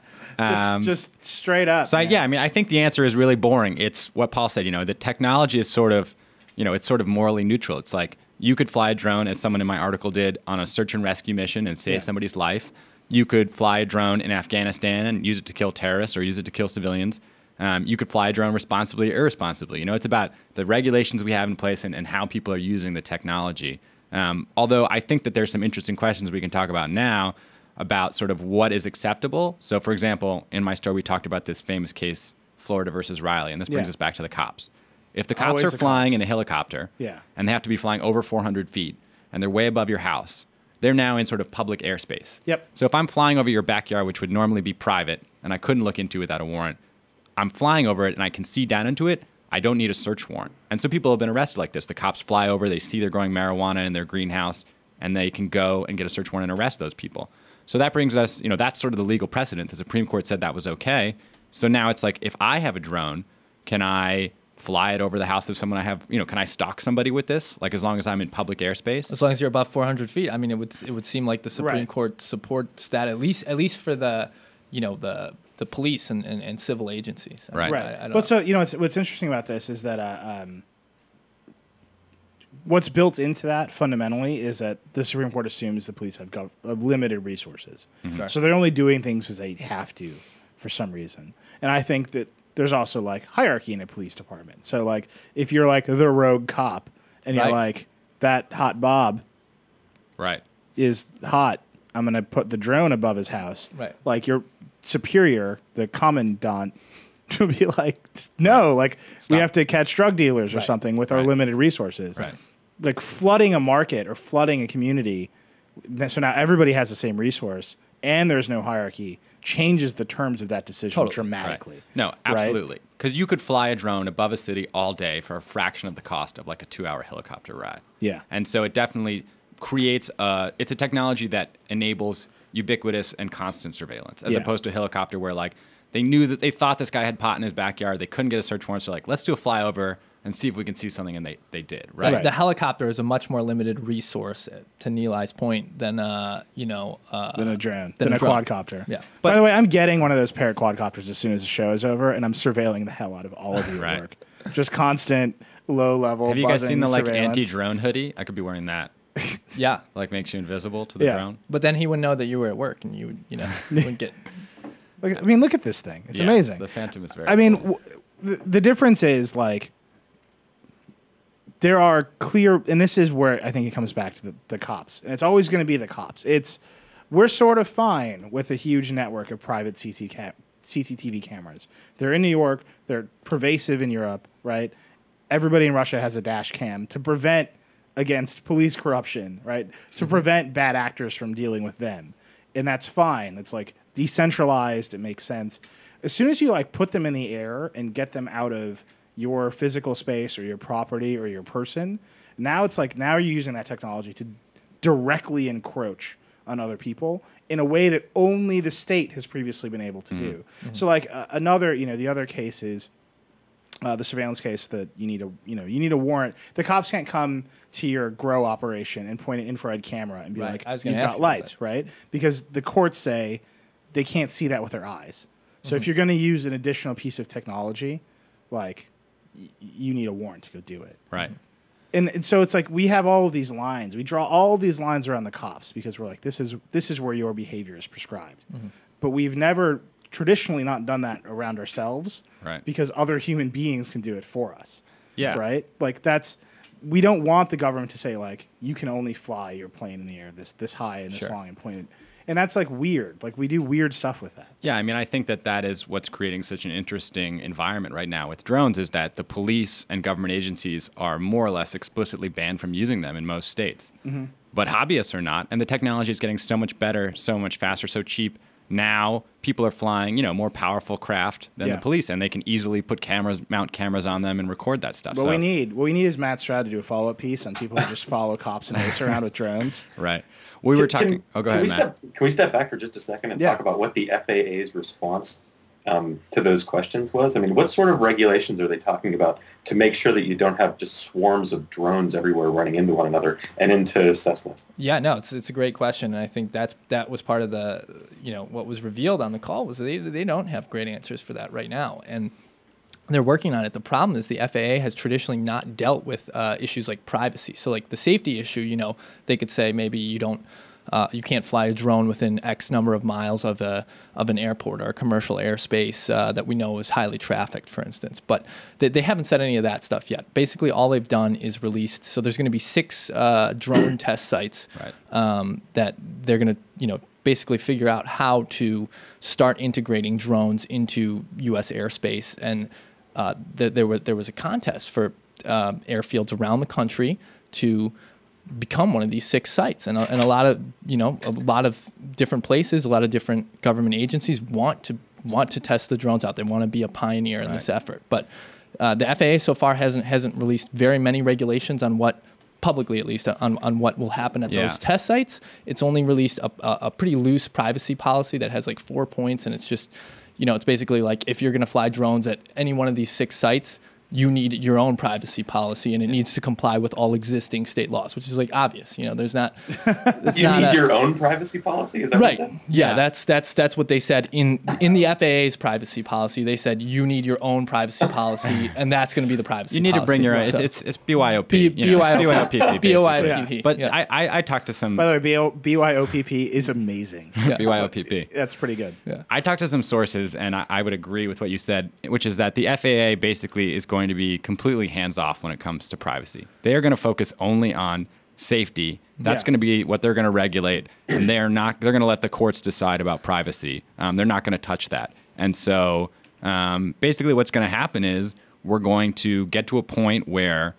Just straight up. So I think the answer is really boring. It's what Paul said. The technology is sort of, it's sort of morally neutral. It's like you could fly a drone, as someone in my article did, on a search and rescue mission and save somebody's life. You could fly a drone in Afghanistan and use it to kill terrorists or use it to kill civilians. You could fly a drone responsibly or irresponsibly. It's about the regulations we have in place and how people are using the technology. Although I think that there's some interesting questions we can talk about now about sort of what is acceptable. So, for example, in my story, we talked about this famous case, Florida versus Riley, and this brings us back to the cops. If the cops are flying in a helicopter and they have to be flying over 400 feet and they're way above your house, they're now in sort of public airspace. Yep. So if I'm flying over your backyard, which would normally be private, and I couldn't look into without a warrant, I'm flying over it and I can see down into it, I don't need a search warrant. And so people have been arrested like this. The cops fly over, they see they're growing marijuana in their greenhouse, and they can go and get a search warrant and arrest those people. So that brings us, that's sort of the legal precedent. The Supreme Court said that was okay. So now it's like, if I have a drone, can I fly it over the house of someone I have, can I stalk somebody with this? Like, as long as I'm in public airspace? As long as you're above 400 feet. I mean, it would seem like the Supreme Court supports that, at least for the, the police and civil agencies. Right. I don't know. So, what's interesting about this is that what's built into that fundamentally is that the Supreme Court assumes the police have limited resources. Mm-hmm. So they're only doing things as they have to for some reason. And I think that there's also like hierarchy in a police department. So like if you're like the rogue cop and you're like, that hot Bob is hot, I'm going to put the drone above his house. Right. Like your superior, the commandant, will be like, no, like Stop. We have to catch drug dealers or something with our limited resources. Right. Like flooding a market or flooding a community, so now everybody has the same resource and there's no hierarchy, changes the terms of that decision dramatically. Right. No, absolutely. Because you could fly a drone above a city all day for a fraction of the cost of like a 2-hour helicopter ride. Yeah. And so it definitely creates it's a technology that enables ubiquitous and constant surveillance, as opposed to a helicopter where like they thought this guy had pot in his backyard. They couldn't get a search warrant. So like, let's do a flyover and see if we can see something. And they did, right? The helicopter is a much more limited resource, to Nilai's point, than a drone, than a quadcopter. Yeah. By the way, I'm getting one of those parrot quadcopters as soon as the show is over, and I'm surveilling the hell out of all of you at work. Just constant, low level. Have you guys seen the like anti-drone hoodie? I could be wearing that. Yeah. Like makes you invisible to the drone. But then he wouldn't know that you were at work, and you wouldn't get. I mean, look at this thing. It's amazing. The Phantom is very cool. The difference is like there are clear, and this is where I think it comes back to the cops, and it's always going to be the cops. We're sort of fine with a huge network of private CCTV cameras. They're in New York. They're pervasive in Europe, right? Everybody in Russia has a dash cam to prevent against police corruption, right? To prevent bad actors from dealing with them. And that's fine. It's like decentralized. It makes sense. As soon as you like put them in the air and get them out of your physical space or your property or your person, now it's like now you're using that technology to directly encroach on other people in a way that only the state has previously been able to do. Mm-hmm. So like the other case is the surveillance case that you need a warrant. The cops can't come to your grow operation and point an infrared camera and be like, you've got lights, right? Because the courts say they can't see that with their eyes. So if you're going to use an additional piece of technology, like you need a warrant to go do it. Right. And so it's like we have all of these lines. We draw all of these lines around the cops because we're like, this is where your behavior is prescribed. Mm-hmm. But we've never traditionally not done that around ourselves, right? Because other human beings can do it for us. Yeah. Right? Like that's we don't want the government to say like you can only fly your plane in the air this high and this long and point it. And that's like weird. Like we do weird stuff with that. Yeah, I mean, I think that is what's creating such an interesting environment right now with drones is that the police and government agencies are more or less explicitly banned from using them in most states. Mm-hmm. But hobbyists are not, and the technology is getting so much better, so much faster, so cheap. Now people are flying, more powerful craft than the police, and they can easily mount cameras on them and record that stuff. What we need is Matt Stroud to do a follow-up piece on people who just follow cops and race around with drones. Right. We were talking. Go ahead, Matt. Can we step back for just a second and talk about what the FAA's response to those questions was? I mean, what sort of regulations are they talking about to make sure that you don't have just swarms of drones everywhere running into one another and into Cessnas? Yeah, no, it's a great question, and I think that was part of the what was revealed on the call was they don't have great answers for that right now, and they're working on it. The problem is the FAA has traditionally not dealt with issues like privacy. So like the safety issue, they could say maybe you can't fly a drone within X number of miles of an airport or a commercial airspace that we know is highly trafficked, for instance. But they haven't said any of that stuff yet. Basically, all they've done is released. So there's going to be 6 drone test sites that they're going to basically figure out how to start integrating drones into U.S. airspace. And there was a contest for airfields around the country to become one of these 6 sites, and a lot of different places, a lot of different government agencies want to test the drones out. They want to be a pioneer in this effort. But the FAA so far hasn't released very many regulations on what, publicly at least, on what will happen at those test sites. It's only released a pretty loose privacy policy that has like 4 points, and it's just it's basically like if you're going to fly drones at any one of these 6 sites, you need your own privacy policy, and it needs to comply with all existing state laws, which is like obvious. There's not. You need your own privacy policy. Is that right? What you said? Yeah, that's what they said in the FAA's privacy policy. They said you need your own privacy policy, and that's going to be the privacy. You need policy. to bring your own. It's BYOP. BYOP. BYOP. But yeah. I talked to some. By the way, BYOPP is amazing. BYOPP. That's pretty good. Yeah. I talked to some sources, and I would agree with what you said, which is that the FAA basically is going to be completely hands-off when it comes to privacy. They are going to focus only on safety. That's going to be what they're going to regulate, and they're going to let the courts decide about privacy. They're not going to touch that. And so basically what's going to happen is we're going to get to a point where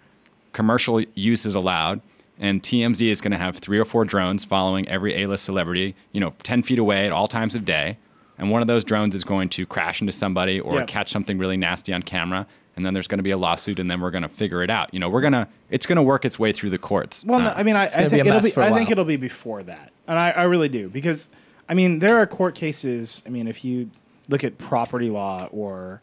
commercial use is allowed, and TMZ is going to have 3 or 4 drones following every A-list celebrity, 10 feet away at all times of day. And one of those drones is going to crash into somebody or catch something really nasty on camera. And then there's going to be a lawsuit, and then we're going to figure it out. It's going to work its way through the courts. Well, I mean, I think it'll be before that, and I really do, because, I mean, there are court cases. I mean, if you look at property law or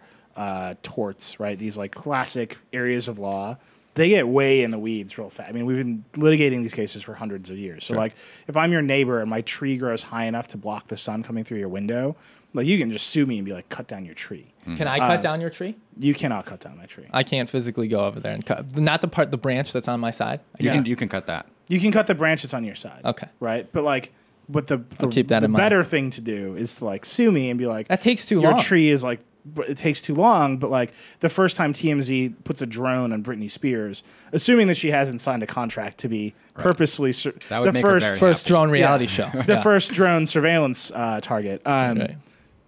torts, right? These like classic areas of law, they get way in the weeds real fast. I mean, we've been litigating these cases for hundreds of years. So, like, if I'm your neighbor and my tree grows high enough to block the sun coming through your window, like, you can just sue me and be like, cut down your tree. Can I cut down your tree? You cannot cut down my tree. I can't physically go over there and cut. Not the branch that's on my side. You can cut that. You can cut the branch that's on your side. Okay. Right? But like, I'll keep that in mind. Better thing to do is to like sue me and be like, that takes too long. Your tree is like, it takes too long. But like the first time TMZ puts a drone on Britney Spears, assuming that she hasn't signed a contract to be purposely that would make her very first happy. Drone reality show. The first drone surveillance target. Right.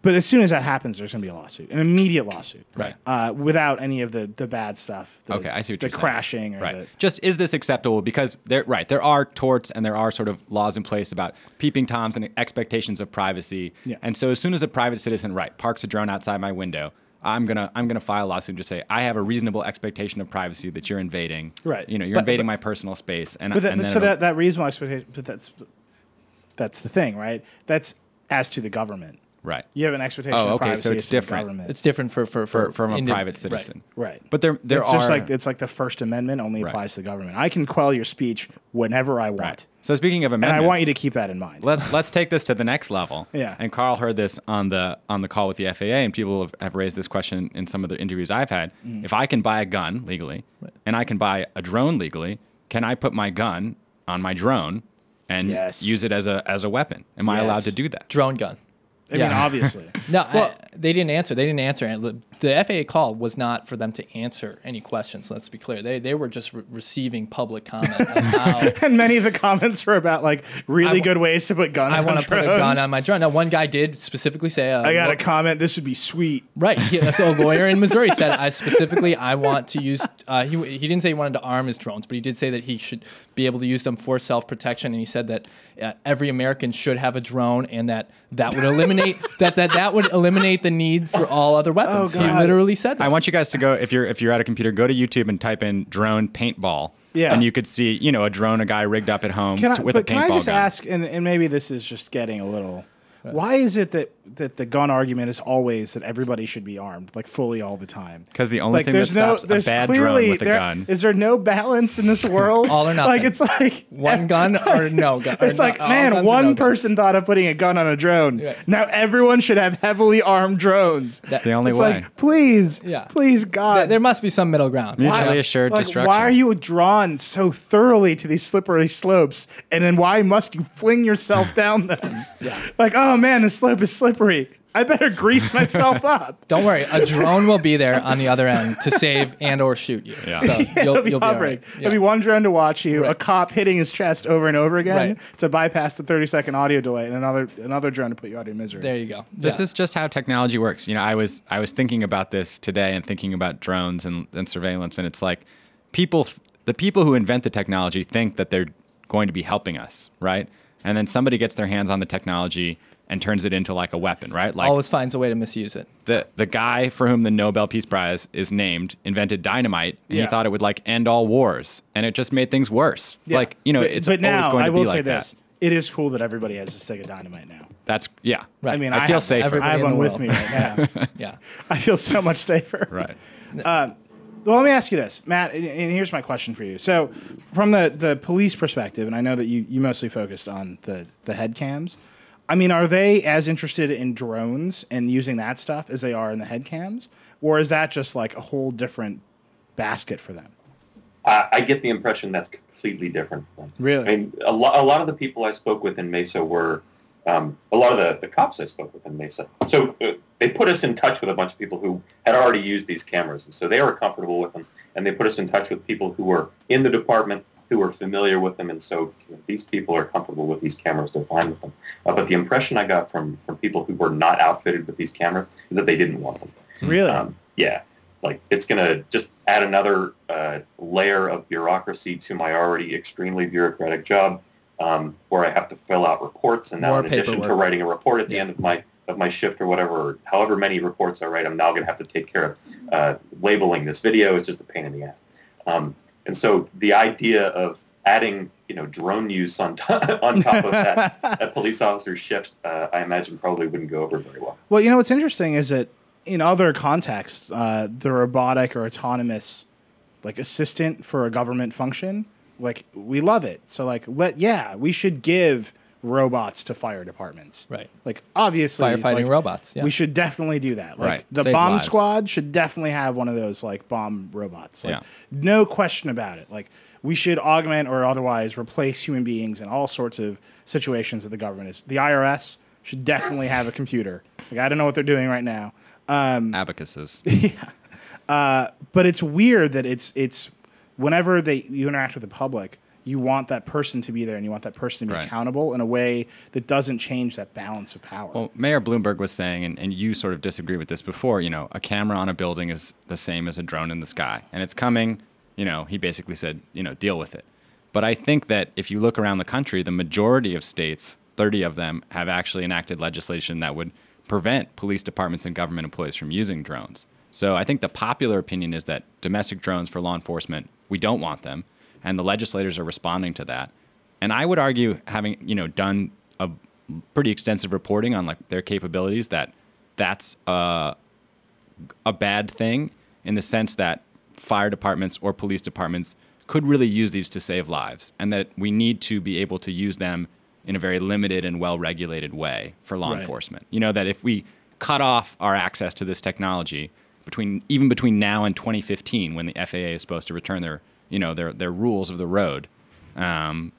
But as soon as that happens, there's going to be a lawsuit, an immediate lawsuit, right? Without any of the bad stuff. Okay, I see what you're saying. The crashing, or right? Just is this acceptable? Because there are torts and there are sort of laws in place about peeping toms and expectations of privacy. Yeah. And so as soon as a private citizen, parks a drone outside my window, I'm gonna file a lawsuit and just say I have a reasonable expectation of privacy that you're invading. Right. You're invading my personal space, that reasonable expectation. But that's the thing, right? That's as to the government. Right. You have an expectation of privacy. So it's different. It's different for from a private citizen. Right. But there it's like the First Amendment only applies to the government. I can quell your speech whenever I want. Right. So speaking of amendments, and I want you to keep that in mind. Let's take this to the next level. Yeah. And Carl heard this on the call with the FAA, and people have raised this question in some of the interviews I've had. If I can buy a gun legally, and I can buy a drone legally, can I put my gun on my drone and use it as a weapon? Am I allowed to do that? Drone gun. I mean, obviously. No, they didn't answer. They didn't answer the FAA call was not for them to answer any questions. Let's be clear. They were just receiving public comment on how. And many of the comments were about like really good ways to put guns on drones. I want to put a gun on my drone. Now, one guy did specifically say, I got a comment. This would be sweet. Right. So a lawyer in Missouri said, I want to use, he didn't say he wanted to arm his drones, but he did say that he should be able to use them for self-protection. And he said that every American should have a drone, and that would eliminate that would eliminate the need for all other weapons. Oh, he literally said that. I want you guys to go, if you're at a computer, go to YouTube and type in drone paintball. Yeah. And you could see, a drone, a guy rigged up at home with a paintball gun. Can I just ask, and maybe this is just getting a little, why is it that the gun argument is always that everybody should be armed, like fully all the time? Because the only thing that stops a bad drone with a gun. Is there no balance in this world? All or nothing. Like, it's like one gun or no gun. It's like, man, one person thought of putting a gun on a drone. Yeah. Now everyone should have heavily armed drones. That's the only way. Like, please, please, God. There must be some middle ground. Mutually assured destruction. Why are you drawn so thoroughly to these slippery slopes? And then why must you fling yourself down them? Like, oh man, the slope is slippery. I better grease myself up. Don't worry, a drone will be there on the other end to save and or shoot you. Yeah. So you'll be hovering. right. There'll be one drone to watch you, a cop hitting his chest over and over again to bypass the 30-second audio delay, and another drone to put you out of misery. There you go. This is just how technology works. I was thinking about this today and thinking about drones and surveillance, and it's like the people who invent the technology think that they're going to be helping us, right? And then somebody gets their hands on the technology and turns it into like a weapon, right? Like always finds a way to misuse it. The guy for whom the Nobel Peace Prize is named invented dynamite, and he thought it would like end all wars, and it just made things worse. Yeah. Like it's always now, going to be say like this. that. It is cool that everybody has a stick of dynamite now. That's Right. I mean, I feel safer. I have one with me right now. Yeah. I feel so much safer. Right. Well, let me ask you this, Matt, and here's my question for you. So, from the police perspective, and I know that you mostly focused on the head cams, I mean, are they as interested in drones and using that stuff as they are in the head cams? Or is that just like a whole different basket for them? I get the impression that's completely different. Really? I mean, a lot of the people I spoke with in Mesa were, a lot of the cops I spoke with in Mesa. So they put us in touch with a bunch of people who had already used these cameras. And so they were comfortable with them. And they put us in touch with people who were in the department, who were familiar with them. And so these people are comfortable with these cameras. They're fine with them. But the impression I got from people who were not outfitted with these cameras is that they didn't want them. Really? Yeah. Like, it's going to just add another layer of bureaucracy to my already extremely bureaucratic job, where I have to fill out reports. And now, More in addition paperwork. to writing a report at the end of my shift or whatever, or however many reports I write, I'm now going to have to take care of labeling this video. It's just a pain in the ass. And so the idea of adding, drone use on top of that at police officers' shifts, I imagine probably wouldn't go over very well. Well, what's interesting is that in other contexts, the robotic or autonomous, like, assistant for a government function, like, we love it. So, like, we should give robots to fire departments. Right. Like, obviously, Firefighting robots. Yeah. We should definitely do that. Like, Right. The Save bomb lives. squad should definitely have one of those, like, bomb robots. Like, Yeah. no question about it. Like, we should augment or otherwise replace human beings in all sorts of situations that the government is. The IRS should definitely have a computer. Like, I don't know what they're doing right now. Abacuses. But it's weird that it's whenever you interact with the public, you want that person to be there and you want that person to be accountable in a way that doesn't change that balance of power. Well, Mayor Bloomberg was saying, and you sort of disagree with this before, a camera on a building is the same as a drone in the sky. And it's coming, he basically said, deal with it. But I think that if you look around the country, the majority of states, 30 of them, have actually enacted legislation that would prevent police departments and government employees from using drones. So I think the popular opinion is that domestic drones for law enforcement, we don't want them. And the legislators are responding to that. And I would argue, having done a pretty extensive reporting on like their capabilities, that's a bad thing in the sense that fire departments or police departments could really use these to save lives, and that we need to be able to use them in a very limited and well-regulated way for law enforcement. That if we cut off our access to this technology between now and 2015, when the FAA is supposed to return their rules of the road. That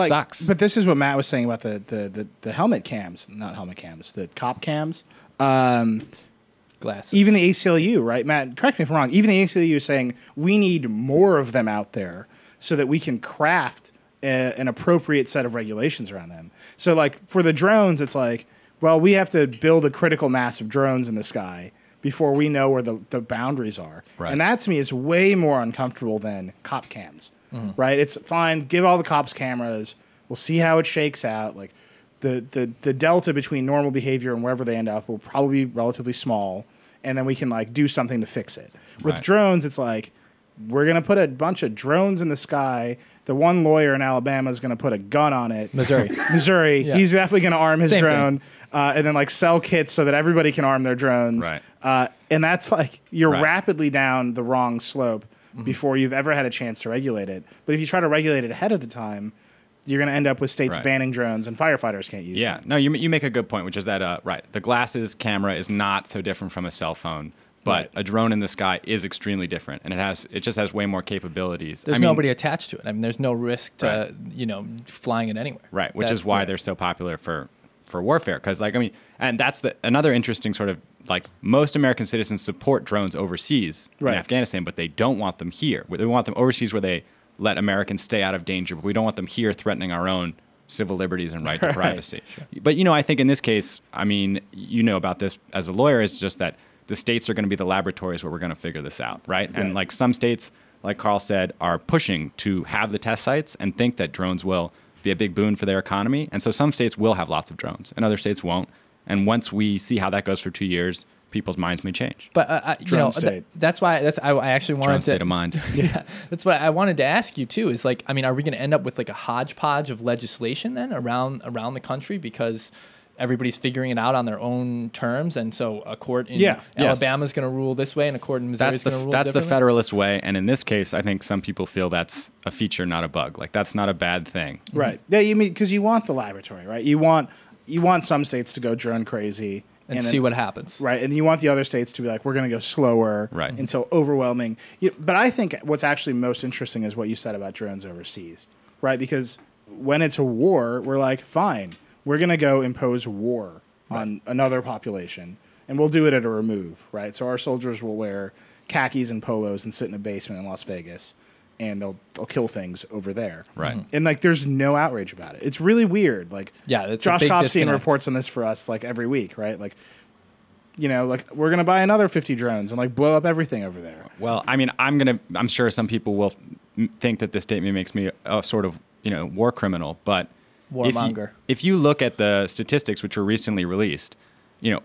sucks. But this is what Matt was saying about the helmet cams, not helmet cams, the cop cams. glasses. Even the ACLU, right, Matt? Correct me if I'm wrong. Even the ACLU is saying we need more of them out there so that we can craft an appropriate set of regulations around them. So, like, for the drones, it's like, well, we have to build a critical mass of drones in the sky before we know where the boundaries are. Right. And that, to me, is way more uncomfortable than cop cams, right? It's fine. Give all the cops cameras. We'll see how it shakes out. Like, the delta between normal behavior and wherever they end up will probably be relatively small, and then we can, like, do something to fix it. With Right. drones, it's like, we're going to put a bunch of drones in the sky. The one lawyer in Alabama is going to put a gun on it. Missouri. Yeah. He's definitely going to arm his Same drone and then, like, sell kits so that everybody can arm their drones. Right. And that's, like, you're Right. rapidly down the wrong slope before you've ever had a chance to regulate it. But if you try to regulate it ahead of the time, you're going to end up with states Right. banning drones and firefighters can't use them. No, you make a good point, which is that, right, the glasses camera is not so different from a cell phone, but Right. a drone in the sky is extremely different, and it just has way more capabilities. There's nobody attached to it. I mean, there's no risk to, flying it anywhere. Right, which is why they're so popular for warfare. Because, like, I mean, and that's another interesting sort of, like, most American citizens support drones overseas Right. in Afghanistan, but they don't want them here. They want them overseas where they let Americans stay out of danger, but we don't want them here threatening our own civil liberties and right to Right. privacy. Sure. But, I think in this case, I mean, about this as a lawyer, it's just that the states are going to be the laboratories where we're going to figure this out, right? And, like, some states, like Carl said, are pushing to have the test sites and think that drones will be a big boon for their economy. And so some states will have lots of drones and other states won't. And once we see how that goes for 2 years, people's minds may change. But state. that's why I actually wanted Drone to state of mind. Yeah, that's what I wanted to ask you too. Is like, I mean, are we going to end up with like a hodgepodge of legislation then around the country because everybody's figuring it out on their own terms, and so a court in Alabama is going to rule this way, and a court in Missouri is going to rule That's the differently? Federalist way, and in this case, I think some people feel that's a feature, not a bug. Like, that's not a bad thing. Right. Yeah, you mean because you want the laboratory, right? You want some states to go drone crazy and see what happens. Right, and you want the other states to be like, we're going to go slower until overwhelming. But I think what's actually most interesting is what you said about drones overseas, right? Because when it's a war, we're like, fine, we're going to go impose war on another population, and we'll do it at a remove, right? So our soldiers will wear khakis and polos and sit in a basement in Las Vegas, and they'll kill things over there. Right. And, like, there's no outrage about it. It's really weird. Like, it's Josh a big Kopstein disconnect. reports on this for us, like, every week, right? Like, like, we're going to buy another 50 drones and, like, blow up everything over there. Well, I mean, I'm sure some people will think that this statement makes me a sort of, war criminal, but Warmonger. if you look at the statistics which were recently released,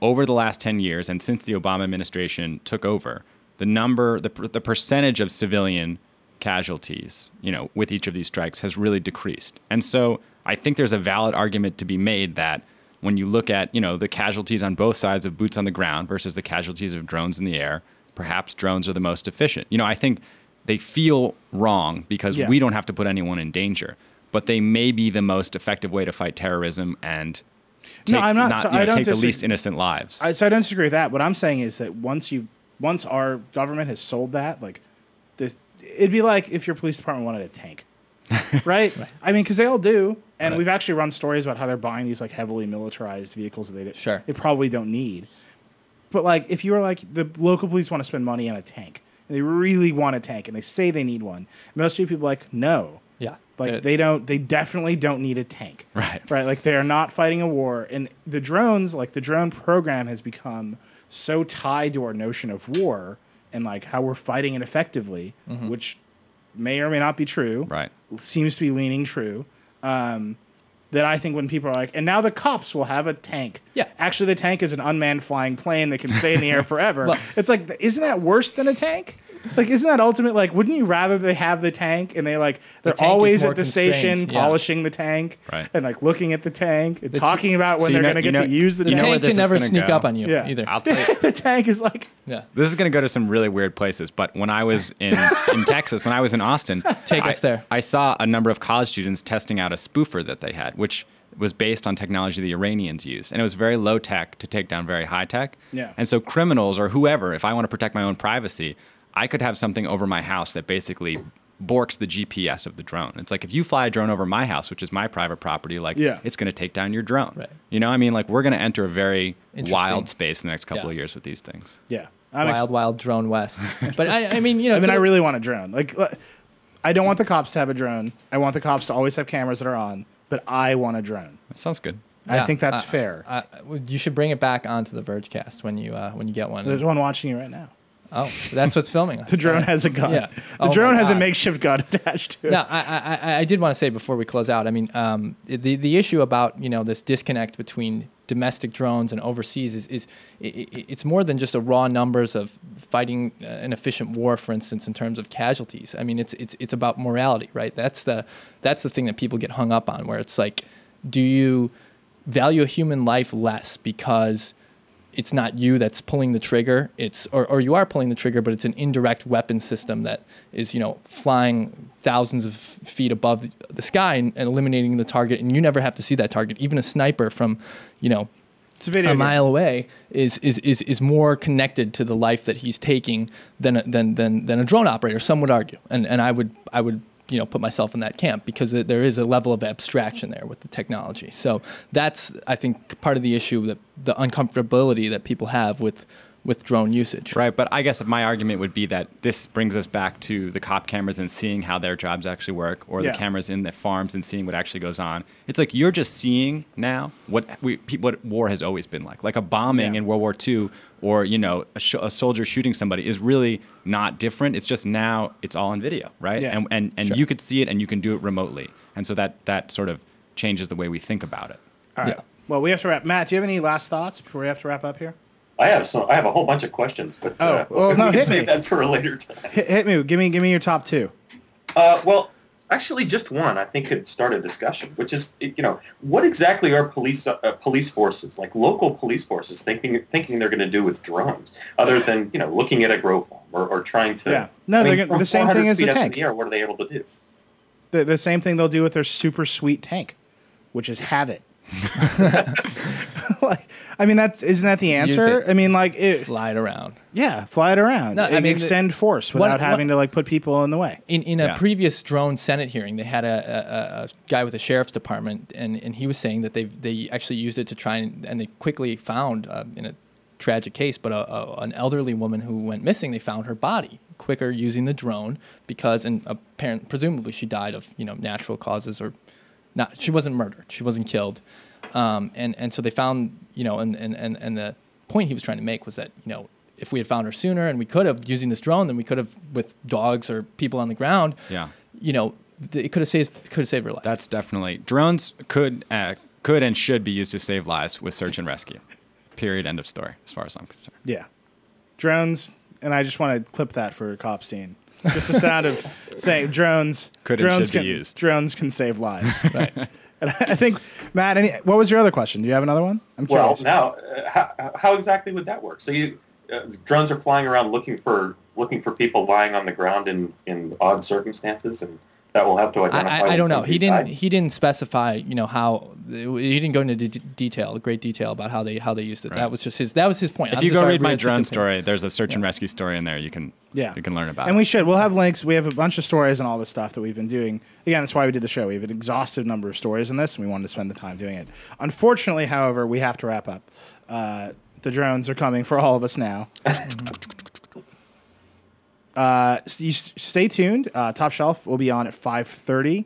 over the last 10 years and since the Obama administration took over, the percentage of civilian casualties, with each of these strikes has really decreased. And so I think there's a valid argument to be made that when you look at, the casualties on both sides of boots on the ground versus the casualties of drones in the air, perhaps drones are the most efficient. I think they feel wrong because we don't have to put anyone in danger, but they may be the most effective way to fight terrorism and take the least innocent lives. So I don't disagree with that. What I'm saying is that once our government has sold that, like, it'd be like if your police department wanted a tank, right? I mean, because they all do, and we've actually run stories about how they're buying these, like, heavily militarized vehicles that they probably don't need. But, like, if you were like, the local police want to spend money on a tank, and they really want a tank, and they say they need one, most people are like, no. Yeah. Like, they definitely don't need a tank. Right. Like, they are not fighting a war. And the drones, like, the drone program has become so tied to our notion of war and, like, how we're fighting it effectively, which may or may not be true. Right. Seems to be leaning true. That I think when people are like, and now the cops will have a tank. Yeah. Actually, the tank is an unmanned flying plane that can stay in the air forever. Well, it's like, isn't that worse than a tank? Like, isn't that ultimate? Like, wouldn't you rather they have the tank and they're always at the station polishing the tank and, like, looking at the tank and talking about when they're going to get to use the tank? The tank can never sneak up on you either. I'll tell you. The tank is like... Yeah. This is going to go to some really weird places, but when I was in Texas, when I was in Austin... Take us there. I saw a number of college students testing out a spoofer that they had, which was based on technology the Iranians used. And it was very low tech to take down very high tech. Yeah. And so criminals or whoever, if I want to protect my own privacy... I could have something over my house that basically borks the GPS of the drone. It's like if you fly a drone over my house, which is my private property, like it's going to take down your drone. Right. You know, I mean, like we're going to enter a very wild space in the next couple of years with these things. Yeah. Wild drone west. But I mean, you know, I really want a drone. Like, I don't want the cops to have a drone. I want the cops to always have cameras that are on, but I want a drone. That sounds good. I think that's fair. You should bring it back onto the Vergecast when you get one. There's one watching you right now. Oh, that's what's filming us. The drone has a gun. Yeah. The drone has a makeshift gun attached to it. No, I did want to say before we close out, I mean, the issue about, you know, this disconnect between domestic drones and overseas is it's more than just a raw numbers of fighting an efficient war, for instance, in terms of casualties. I mean, it's about morality, right? That's the thing that people get hung up on, where it's like, do you value a human life less because it's not you that's pulling the trigger, or you are pulling the trigger, but it's an indirect weapon system that is, you know, flying thousands of feet above the sky and eliminating the target, and you never have to see that target. Even a sniper from, you know, a mile away is more connected to the life that he's taking than a drone operator. Some would argue, and I would you know, put myself in that camp, because there is a level of abstraction there with the technology. So that's, I think, part of the issue, that the uncomfortability that people have with drone usage. Right, but I guess my argument would be that this brings us back to the cop cameras and seeing how their jobs actually work, or the cameras in the farms and seeing what actually goes on. It's like you're just seeing now what war has always been like a bombing in World War II, or, you know, a soldier shooting somebody is really not different. It's just now it's all on video, right? Yeah. And you could see it and you can do it remotely, and so that sort of changes the way we think about it. All right. Yeah. Well, we have to wrap. Matt, do you have any last thoughts before we have to wrap up here? I have a whole bunch of questions, but we can save that for a later time. Hit me. Give me your top two. Well, actually, just one I think could start a discussion, which is, you know, what exactly are police forces, like local police forces, thinking they're going to do with drones, other than, you know, looking at a grow farm or trying to. Yeah. No, they're the same thing as the tank. What are they able to do? The same thing they'll do with their super sweet tank, which is have it. Like, I mean, isn't that the answer? I mean, like, fly it around. Yeah, fly it around. No, I mean, extend force without having to like put people in the way. In a previous drone Senate hearing, they had a guy with the sheriff's department, and he was saying that they actually used it to try and they quickly found, in a tragic case, but an elderly woman who went missing. They found her body quicker using the drone because, and presumably she died of, you know, natural causes, or not. She wasn't murdered. She wasn't killed. And so they found, you know, and the point he was trying to make was that, you know, if we had found her sooner and we could have using this drone, then we could have, with dogs or people on the ground, you know, it could have saved her life. That's definitely, drones could and should be used to save lives with search and rescue. Period. End of story, as far as I'm concerned. Yeah, drones, and I just want to clip that for Copstein. Just the sound of saying drones could and should be used. Drones can save lives. Right. And I think, Matt, what was your other question? Do you have another one? I'm curious. Well, now, how exactly would that work? So drones are flying around looking for people lying on the ground in odd circumstances, and that will have to identify. I don't know. He didn't specify, you know, how. He didn't go into great detail about how they used it. Right. That was his point. If you go read my drone story, there's a search and rescue story in there. You can learn about. And we'll have links. We have a bunch of stories and all this stuff that we've been doing. Again, that's why we did the show. We have an exhaustive number of stories in this, and we wanted to spend the time doing it. Unfortunately, however, we have to wrap up. The drones are coming for all of us now. You stay tuned. Top Shelf will be on at 5:30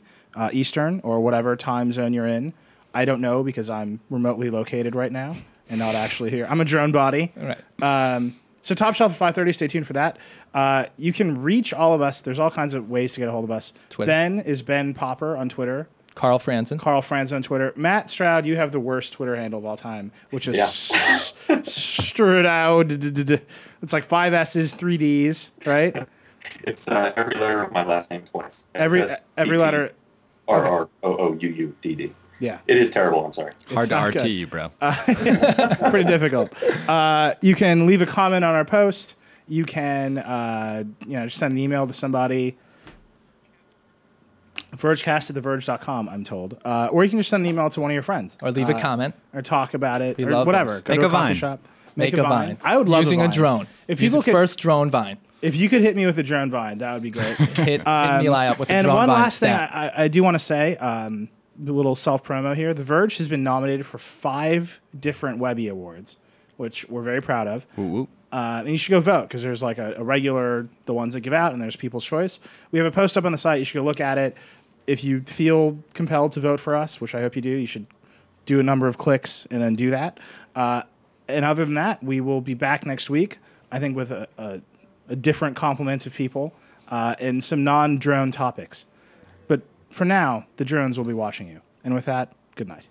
Eastern, or whatever time zone you're in. I don't know, because I'm remotely located right now and not actually here. I'm a drone body. All right. So Top Shelf at 5:30. Stay tuned for that. You can reach all of us. There's all kinds of ways to get a hold of us. Twitter. Ben is Ben Popper on Twitter. Carl Franzen on Twitter. Matt Stroud, you have the worst Twitter handle of all time, which is Stroud. It's like 5 S's, 3 D's, right? It's every letter of my last name twice. Every letter. RROOUUDD. Yeah. It is terrible. I'm sorry. Hard to RT you, bro. Pretty difficult. You can leave a comment on our post. You can just send an email to somebody. Vergecast at theverge.com, I'm told. Or you can just send an email to one of your friends. Or leave a comment. Or talk about it. We or love whatever. those. Go Make to a vine. Shop. Make a vine. I would love using a drone. If Use people the first drone vine. If you could hit me with a drone vine, that would be great. Hit Eli up with a drone one vine last stat. thing I do want to say, a little self-promo here. The Verge has been nominated for 5 different Webby Awards, which we're very proud of. Ooh. And you should go vote because there's like a regular, the ones that give out, and there's People's Choice. We have a post up on the site. You should go look at it. If you feel compelled to vote for us, which I hope you do, you should do a number of clicks and then do that. And other than that, we will be back next week, I think, with a different complement of people and some non-drone topics. But for now, the drones will be watching you. And with that, good night.